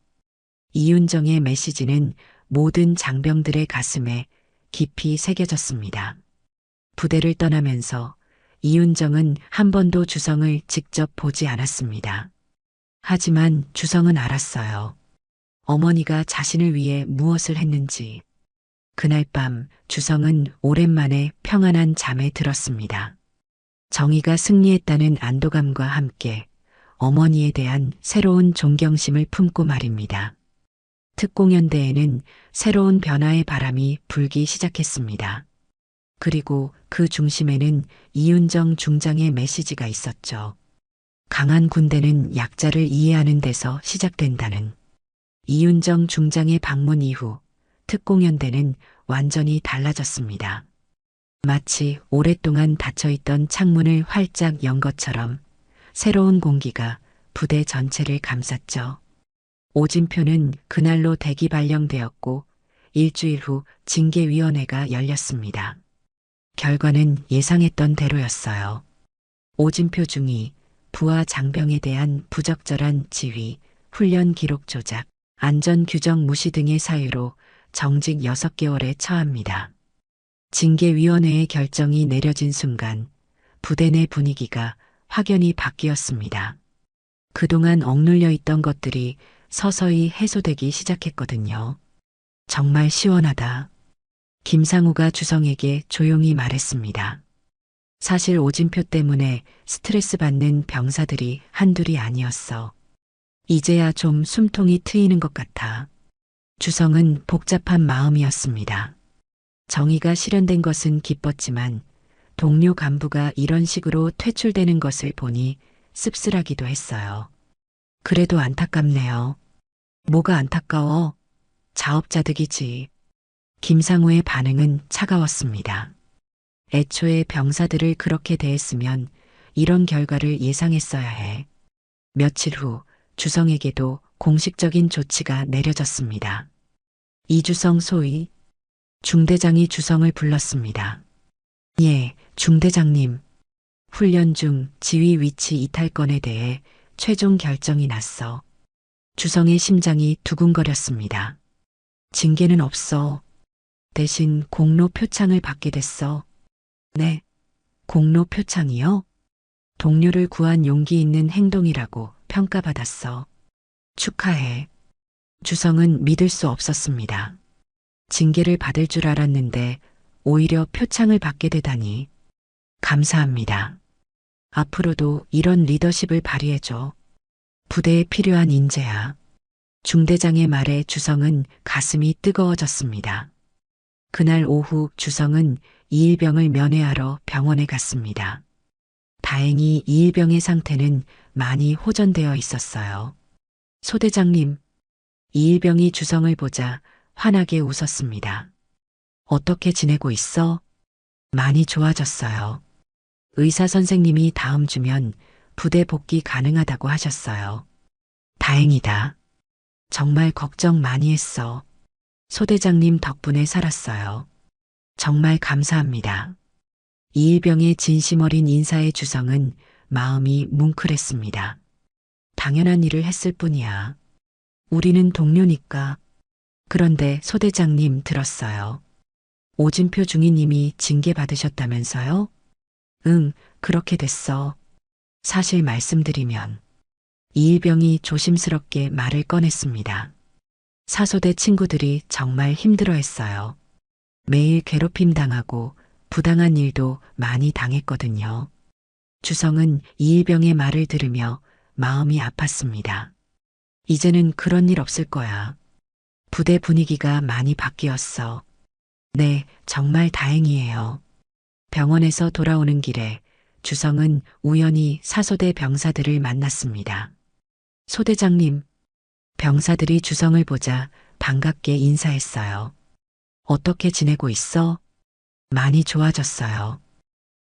이윤정의 메시지는 모든 장병들의 가슴에 깊이 새겨졌습니다. 부대를 떠나면서 이윤정은 한 번도 주성을 직접 보지 않았습니다. 하지만 주성은 알았어요. 어머니가 자신을 위해 무엇을 했는지. 그날 밤 주성은 오랜만에 평안한 잠에 들었습니다. 정의가 승리했다는 안도감과 함께 어머니에 대한 새로운 존경심을 품고 말입니다. 특공연대에는 새로운 변화의 바람이 불기 시작했습니다. 그리고 그 중심에는 이윤정 중장의 메시지가 있었죠. 강한 군대는 약자를 이해하는 데서 시작된다는. 이윤정 중장의 방문 이후 특공연대는 완전히 달라졌습니다. 마치 오랫동안 닫혀있던 창문을 활짝 연 것처럼 새로운 공기가 부대 전체를 감쌌죠. 오진표는 그날로 대기 발령되었고 일주일 후 징계위원회가 열렸습니다. 결과는 예상했던 대로였어요. 오진표 중위 부하 장병에 대한 부적절한 지휘, 훈련 기록 조작, 안전규정 무시 등의 사유로 정직 6개월에 처합니다. 징계위원회의 결정이 내려진 순간 부대 내 분위기가 확연히 바뀌었습니다. 그동안 억눌려 있던 것들이 서서히 해소되기 시작했거든요. 정말 시원하다. 김상우가 주성에게 조용히 말했습니다. 사실 오진표 때문에 스트레스 받는 병사들이 한둘이 아니었어. 이제야 좀 숨통이 트이는 것 같아. 주성은 복잡한 마음이었습니다. 정의가 실현된 것은 기뻤지만 동료 간부가 이런 식으로 퇴출되는 것을 보니 씁쓸하기도 했어요. 그래도 안타깝네요. 뭐가 안타까워? 자업자득이지. 김상우의 반응은 차가웠습니다. 애초에 병사들을 그렇게 대했으면 이런 결과를 예상했어야 해. 며칠 후 주성에게도 공식적인 조치가 내려졌습니다. 이주성 소위 중대장이 주성을 불렀습니다. 예, 중대장님. 훈련 중 지휘 위치 이탈건에 대해 최종 결정이 났어. 주성의 심장이 두근거렸습니다. 징계는 없어. 대신 공로 표창을 받게 됐어. 네, 공로 표창이요? 동료를 구한 용기 있는 행동이라고 평가받았어. 축하해. 주성은 믿을 수 없었습니다. 징계를 받을 줄 알았는데 오히려 표창을 받게 되다니. 감사합니다. 앞으로도 이런 리더십을 발휘해줘. 부대에 필요한 인재야. 중대장의 말에 주성은 가슴이 뜨거워졌습니다. 그날 오후 주성은 이일병을 면회하러 병원에 갔습니다. 다행히 이일병의 상태는 많이 호전되어 있었어요. 소대장님, 이일병이 주성을 보자 환하게 웃었습니다. 어떻게 지내고 있어? 많이 좋아졌어요. 의사 선생님이 다음 주면 부대 복귀 가능하다고 하셨어요. 다행이다. 정말 걱정 많이 했어. 소대장님 덕분에 살았어요. 정말 감사합니다. 이일병의 진심 어린 인사에 주성은 마음이 뭉클했습니다. 당연한 일을 했을 뿐이야. 우리는 동료니까. 그런데 소대장님 들었어요. 오진표 중위님이 징계 받으셨다면서요? 응, 그렇게 됐어. 사실 말씀드리면 이일병이 조심스럽게 말을 꺼냈습니다. 사소대 친구들이 정말 힘들어했어요. 매일 괴롭힘 당하고 부당한 일도 많이 당했거든요. 주성은 이일병의 말을 들으며 마음이 아팠습니다. 이제는 그런 일 없을 거야. 부대 분위기가 많이 바뀌었어. 네, 정말 다행이에요. 병원에서 돌아오는 길에 주성은 우연히 사소대 병사들을 만났습니다. 소대장님, 병사들이 주성을 보자 반갑게 인사했어요. 어떻게 지내고 있어? 많이 좋아졌어요.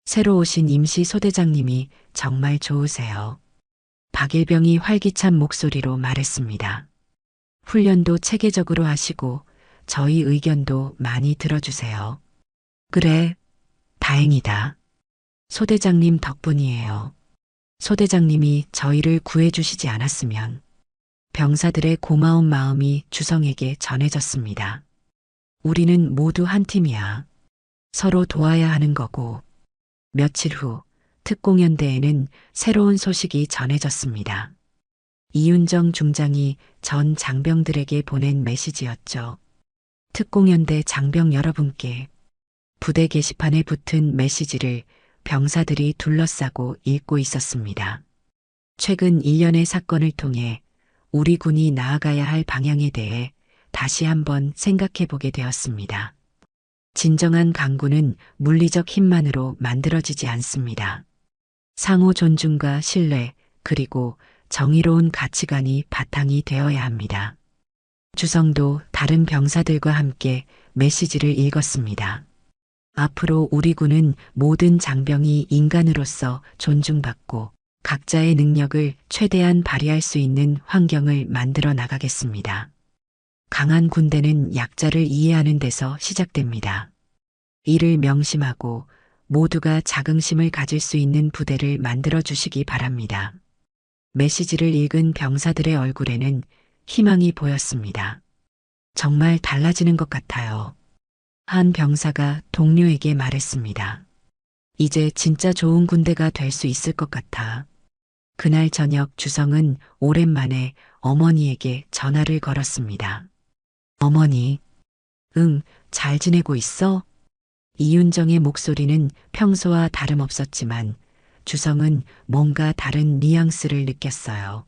새로 오신 임시 소대장님이 정말 좋으세요. 박일병이 활기찬 목소리로 말했습니다. 훈련도 체계적으로 하시고 저희 의견도 많이 들어주세요. 그래, 다행이다. 소대장님 덕분이에요. 소대장님이 저희를 구해주시지 않았으면 병사들의 고마운 마음이 주성에게 전해졌습니다. 우리는 모두 한 팀이야. 서로 도와야 하는 거고. 며칠 후 특공연대에는 새로운 소식이 전해졌습니다. 이윤정 중장이 전 장병들에게 보낸 메시지였죠. 특공연대 장병 여러분께. 부대 게시판에 붙은 메시지를 병사들이 둘러싸고 읽고 있었습니다. 최근 일련의 사건을 통해 우리 군이 나아가야 할 방향에 대해 다시 한번 생각해 보게 되었습니다. 진정한 강군은 물리적 힘만으로 만들어지지 않습니다. 상호 존중과 신뢰, 그리고 정의로운 가치관이 바탕이 되어야 합니다. 주성도 다른 병사들과 함께 메시지를 읽었습니다. 앞으로 우리 군은 모든 장병이 인간으로서 존중받고 각자의 능력을 최대한 발휘할 수 있는 환경을 만들어 나가겠습니다. 강한 군대는 약자를 이해하는 데서 시작됩니다. 이를 명심하고 모두가 자긍심을 가질 수 있는 부대를 만들어 주시기 바랍니다. 메시지를 읽은 병사들의 얼굴에는 희망이 보였습니다. 정말 달라지는 것 같아요. 한 병사가 동료에게 말했습니다. 이제 진짜 좋은 군대가 될 수 있을 것 같아. 그날 저녁 주성은 오랜만에 어머니에게 전화를 걸었습니다. 어머니, 응, 잘 지내고 있어? 이윤정의 목소리는 평소와 다름없었지만 주성은 뭔가 다른 뉘앙스를 느꼈어요.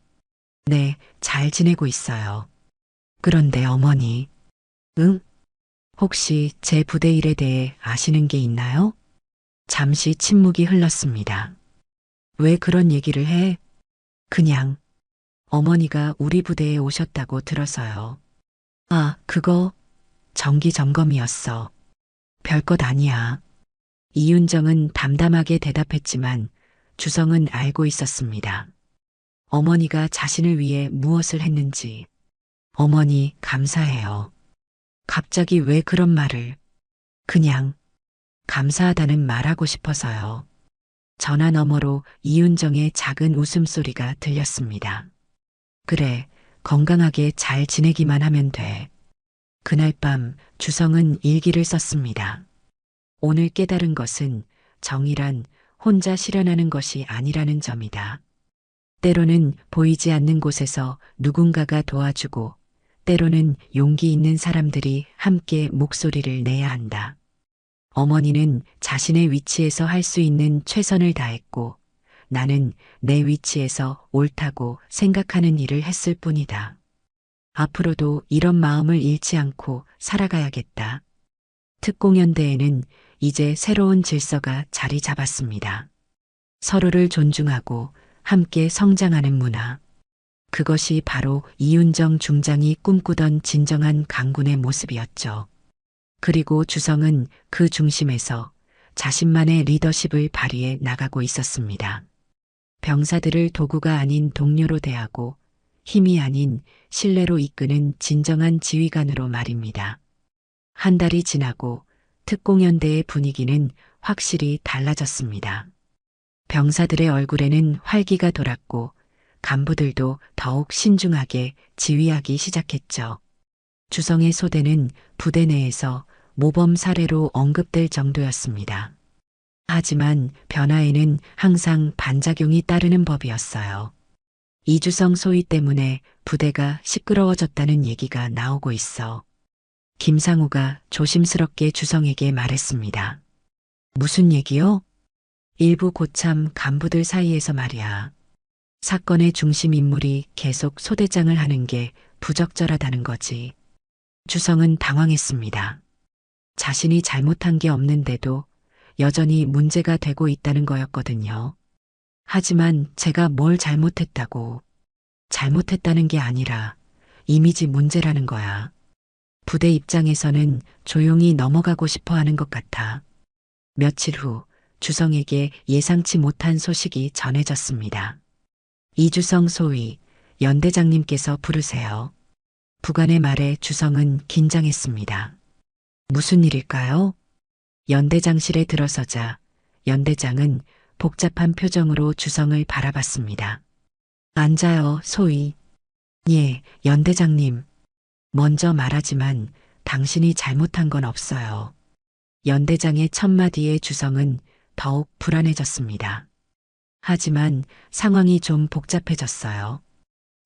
네, 잘 지내고 있어요. 그런데 어머니, 응? 혹시 제 부대 일에 대해 아시는 게 있나요? 잠시 침묵이 흘렀습니다. 왜 그런 얘기를 해? 그냥 어머니가 우리 부대에 오셨다고 들어서요. 아, 그거 정기 점검이었어. 별것 아니야. 이윤정은 담담하게 대답했지만 주성은 알고 있었습니다. 어머니가 자신을 위해 무엇을 했는지. 어머니, 감사해요. 갑자기 왜 그런 말을. 그냥 감사하다는 말하고 싶어서요. 전화 너머로 이윤정의 작은 웃음소리가 들렸습니다. 그래, 건강하게 잘 지내기만 하면 돼. 그날 밤 주성은 일기를 썼습니다. 오늘 깨달은 것은 정의란 혼자 실현하는 것이 아니라는 점이다. 때로는 보이지 않는 곳에서 누군가가 도와주고 때로는 용기 있는 사람들이 함께 목소리를 내야 한다. 어머니는 자신의 위치에서 할 수 있는 최선을 다했고 나는 내 위치에서 옳다고 생각하는 일을 했을 뿐이다. 앞으로도 이런 마음을 잃지 않고 살아가야겠다. 특공연대에는 이제 새로운 질서가 자리 잡았습니다. 서로를 존중하고 함께 성장하는 문화. 그것이 바로 이윤정 중장이 꿈꾸던 진정한 강군의 모습이었죠. 그리고 주성은 그 중심에서 자신만의 리더십을 발휘해 나가고 있었습니다. 병사들을 도구가 아닌 동료로 대하고 힘이 아닌 신뢰로 이끄는 진정한 지휘관으로 말입니다. 한 달이 지나고 특공연대의 분위기는 확실히 달라졌습니다. 병사들의 얼굴에는 활기가 돌았고 간부들도 더욱 신중하게 지휘하기 시작했죠. 주성의 소대는 부대 내에서 모범 사례로 언급될 정도였습니다. 하지만 변화에는 항상 반작용이 따르는 법이었어요. 이주성 소위 때문에 부대가 시끄러워졌다는 얘기가 나오고 있어. 김상우가 조심스럽게 주성에게 말했습니다. 무슨 얘기요? 일부 고참 간부들 사이에서 말이야. 사건의 중심 인물이 계속 소대장을 하는 게 부적절하다는 거지. 주성은 당황했습니다. 자신이 잘못한 게 없는데도 여전히 문제가 되고 있다는 거였거든요. 하지만 제가 뭘 잘못했다고. 잘못했다는 게 아니라 이미지 문제라는 거야. 부대 입장에서는 조용히 넘어가고 싶어 하는 것 같아. 며칠 후 주성에게 예상치 못한 소식이 전해졌습니다. 이주성 소위 연대장님께서 부르세요. 부관의 말에 주성은 긴장했습니다. 무슨 일일까요? 연대장실에 들어서자 연대장은 복잡한 표정으로 주성을 바라봤습니다. 앉아요, 소위. 예, 연대장님. 먼저 말하지만 당신이 잘못한 건 없어요. 연대장의 첫마디에 주성은 더욱 불안해졌습니다. 하지만 상황이 좀 복잡해졌어요.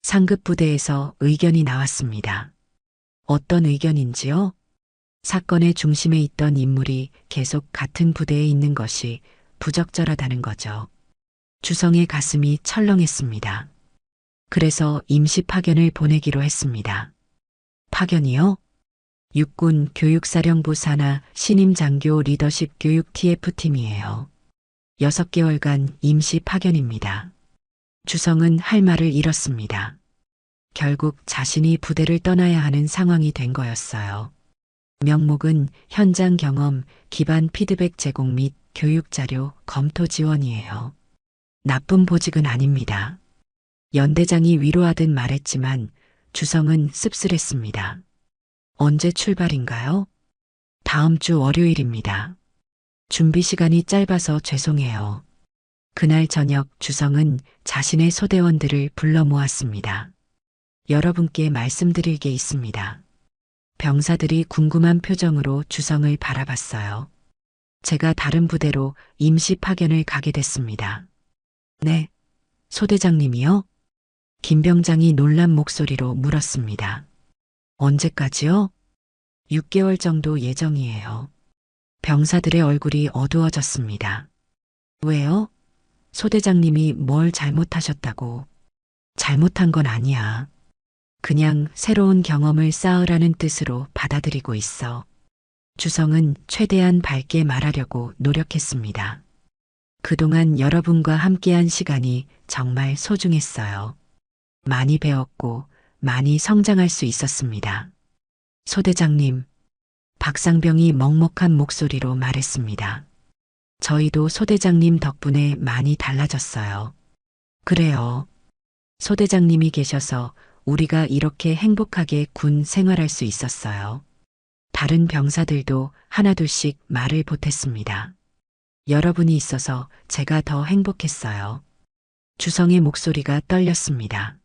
상급 부대에서 의견이 나왔습니다. 어떤 의견인지요? 사건의 중심에 있던 인물이 계속 같은 부대에 있는 것이 부적절하다는 거죠. 주성의 가슴이 철렁했습니다. 그래서 임시 파견을 보내기로 했습니다. 파견이요? 육군 교육사령부 산하 신임 장교 리더십 교육 TF팀이에요. 6개월간 임시 파견입니다. 주성은 할 말을 잃었습니다. 결국 자신이 부대를 떠나야 하는 상황이 된 거였어요. 명목은 현장 경험 기반 피드백 제공 및 교육 자료 검토 지원이에요. 나쁜 보직은 아닙니다. 연대장이 위로하듯 말했지만 주성은 씁쓸했습니다. 언제 출발인가요? 다음 주 월요일입니다. 준비 시간이 짧아서 죄송해요. 그날 저녁 주성은 자신의 소대원들을 불러 모았습니다. 여러분께 말씀드릴 게 있습니다. 병사들이 궁금한 표정으로 주성을 바라봤어요. 제가 다른 부대로 임시 파견을 가게 됐습니다. 네, 소대장님이요? 김 병장이 놀란 목소리로 물었습니다. 언제까지요? 6개월 정도 예정이에요. 병사들의 얼굴이 어두워졌습니다. 왜요? 소대장님이 뭘 잘못하셨다고. 잘못한 건 아니야. 그냥 새로운 경험을 쌓으라는 뜻으로 받아들이고 있어. 주성은 최대한 밝게 말하려고 노력했습니다. 그동안 여러분과 함께한 시간이 정말 소중했어요. 많이 배웠고 많이 성장할 수 있었습니다. 소대장님, 박상병이 먹먹한 목소리로 말했습니다. 저희도 소대장님 덕분에 많이 달라졌어요. 그래요. 소대장님이 계셔서 우리가 이렇게 행복하게 군 생활할 수 있었어요. 다른 병사들도 하나둘씩 말을 보탰습니다. 여러분이 있어서 제가 더 행복했어요. 주성의 목소리가 떨렸습니다.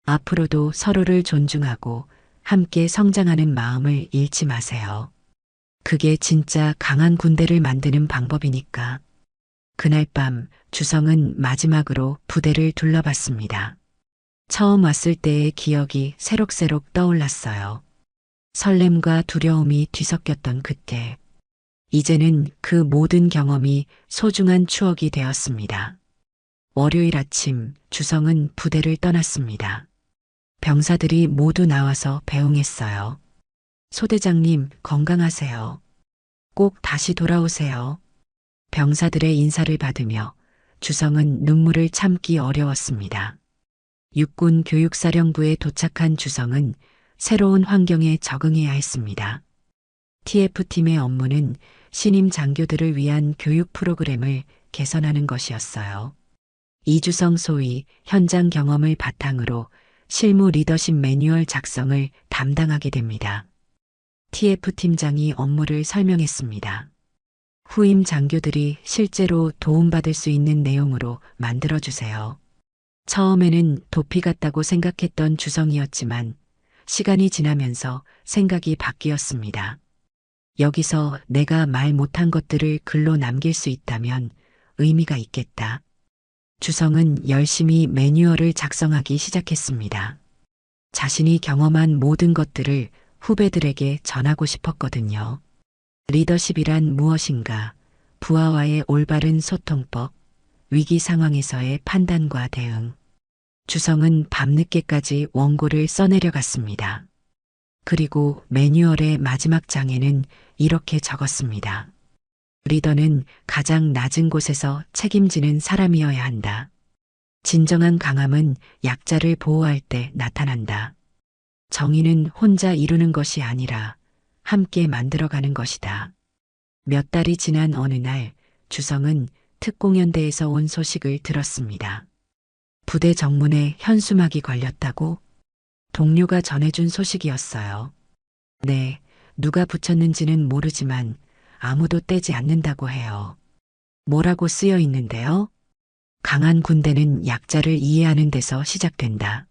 앞으로도 서로를 존중하고 함께 성장하는 마음을 잃지 마세요. 그게 진짜 강한 군대를 만드는 방법이니까. 그날 밤 주성은 마지막으로 부대를 둘러봤습니다. 처음 왔을 때의 기억이 새록새록 떠올랐어요. 설렘과 두려움이 뒤섞였던 그때. 이제는 그 모든 경험이 소중한 추억이 되었습니다. 월요일 아침 주성은 부대를 떠났습니다. 병사들이 모두 나와서 배웅했어요. 소대장님 건강하세요. 꼭 다시 돌아오세요. 병사들의 인사를 받으며 주성은 눈물을 참기 어려웠습니다. 육군 교육사령부에 도착한 주성은 새로운 환경에 적응해야 했습니다. TF팀의 업무는 신임 장교들을 위한 교육 프로그램을 개선하는 것이었어요. 이주성 소위 현장 경험을 바탕으로 실무 리더십 매뉴얼 작성을 담당하게 됩니다. TF팀장이 업무를 설명했습니다. 후임 장교들이 실제로 도움받을 수 있는 내용으로 만들어주세요. 처음에는 도피 같다고 생각했던 주성이었지만 시간이 지나면서 생각이 바뀌었습니다. 여기서 내가 말 못한 것들을 글로 남길 수 있다면 의미가 있겠다. 주성은 열심히 매뉴얼을 작성하기 시작했습니다. 자신이 경험한 모든 것들을 후배들에게 전하고 싶었거든요. 리더십이란 무엇인가, 부하와의 올바른 소통법, 위기 상황에서의 판단과 대응. 주성은 밤늦게까지 원고를 써내려갔습니다. 그리고 매뉴얼의 마지막 장에는 이렇게 적었습니다. 리더는 가장 낮은 곳에서 책임지는 사람이어야 한다. 진정한 강함은 약자를 보호할 때 나타난다. 정의는 혼자 이루는 것이 아니라 함께 만들어가는 것이다. 몇 달이 지난 어느 날 주성은 특공연대에서 온 소식을 들었습니다. 부대 정문에 현수막이 걸렸다고? 동료가 전해준 소식이었어요. 네, 누가 붙였는지는 모르지만 아무도 떼지 않는다고 해요. 뭐라고 쓰여 있는데요? 강한 군대는 약자를 이해하는 데서 시작된다.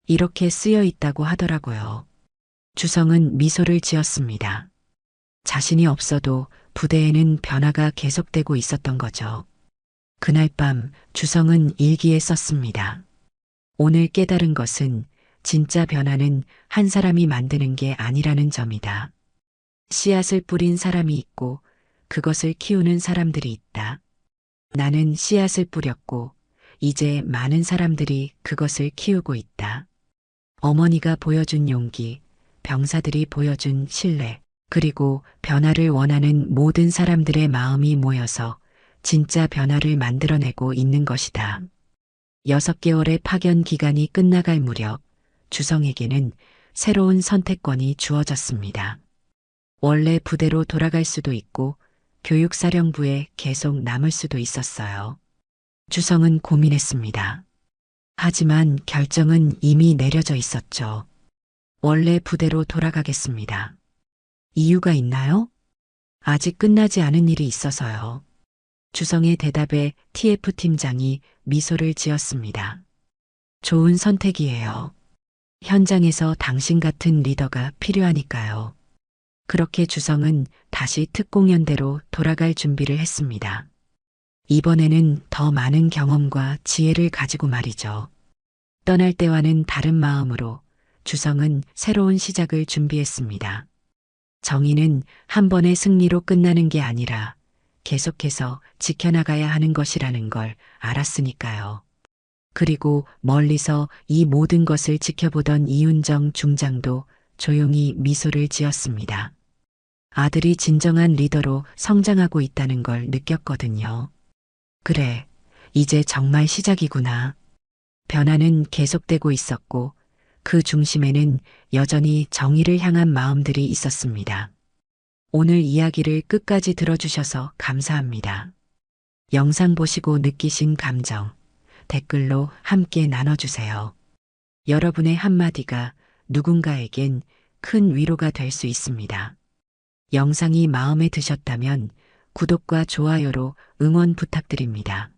이렇게 쓰여 있다고 하더라고요. 주성은 미소를 지었습니다. 자신이 없어도 부대에는 변화가 계속되고 있었던 거죠. 그날 밤 주성은 일기에 썼습니다. 오늘 깨달은 것은 진짜 변화는 한 사람이 만드는 게 아니라는 점이다. 씨앗을 뿌린 사람이 있고 그것을 키우는 사람들이 있다. 나는 씨앗을 뿌렸고 이제 많은 사람들이 그것을 키우고 있다. 어머니가 보여준 용기, 병사들이 보여준 신뢰, 그리고 변화를 원하는 모든 사람들의 마음이 모여서 진짜 변화를 만들어내고 있는 것이다. 6개월의 파견 기간이 끝나갈 무렵 주성에게는 새로운 선택권이 주어졌습니다. 원래 부대로 돌아갈 수도 있고 교육사령부에 계속 남을 수도 있었어요. 주성은 고민했습니다. 하지만 결정은 이미 내려져 있었죠. 원래 부대로 돌아가겠습니다. 이유가 있나요? 아직 끝나지 않은 일이 있어서요. 주성의 대답에 TF 팀장이 미소를 지었습니다. 좋은 선택이에요. 현장에서 당신 같은 리더가 필요하니까요. 그렇게 주성은 다시 특공연대로 돌아갈 준비를 했습니다. 이번에는 더 많은 경험과 지혜를 가지고 말이죠. 떠날 때와는 다른 마음으로 주성은 새로운 시작을 준비했습니다. 정의는 한 번의 승리로 끝나는 게 아니라 계속해서 지켜나가야 하는 것이라는 걸 알았으니까요. 그리고 멀리서 이 모든 것을 지켜보던 이윤정 중장도 조용히 미소를 지었습니다. 아들이 진정한 리더로 성장하고 있다는 걸 느꼈거든요. 그래, 이제 정말 시작이구나. 변화는 계속되고 있었고 그 중심에는 여전히 정의를 향한 마음들이 있었습니다. 오늘 이야기를 끝까지 들어주셔서 감사합니다. 영상 보시고 느끼신 감정, 댓글로 함께 나눠주세요. 여러분의 한마디가 누군가에겐 큰 위로가 될 수 있습니다. 영상이 마음에 드셨다면 구독과 좋아요로 응원 부탁드립니다.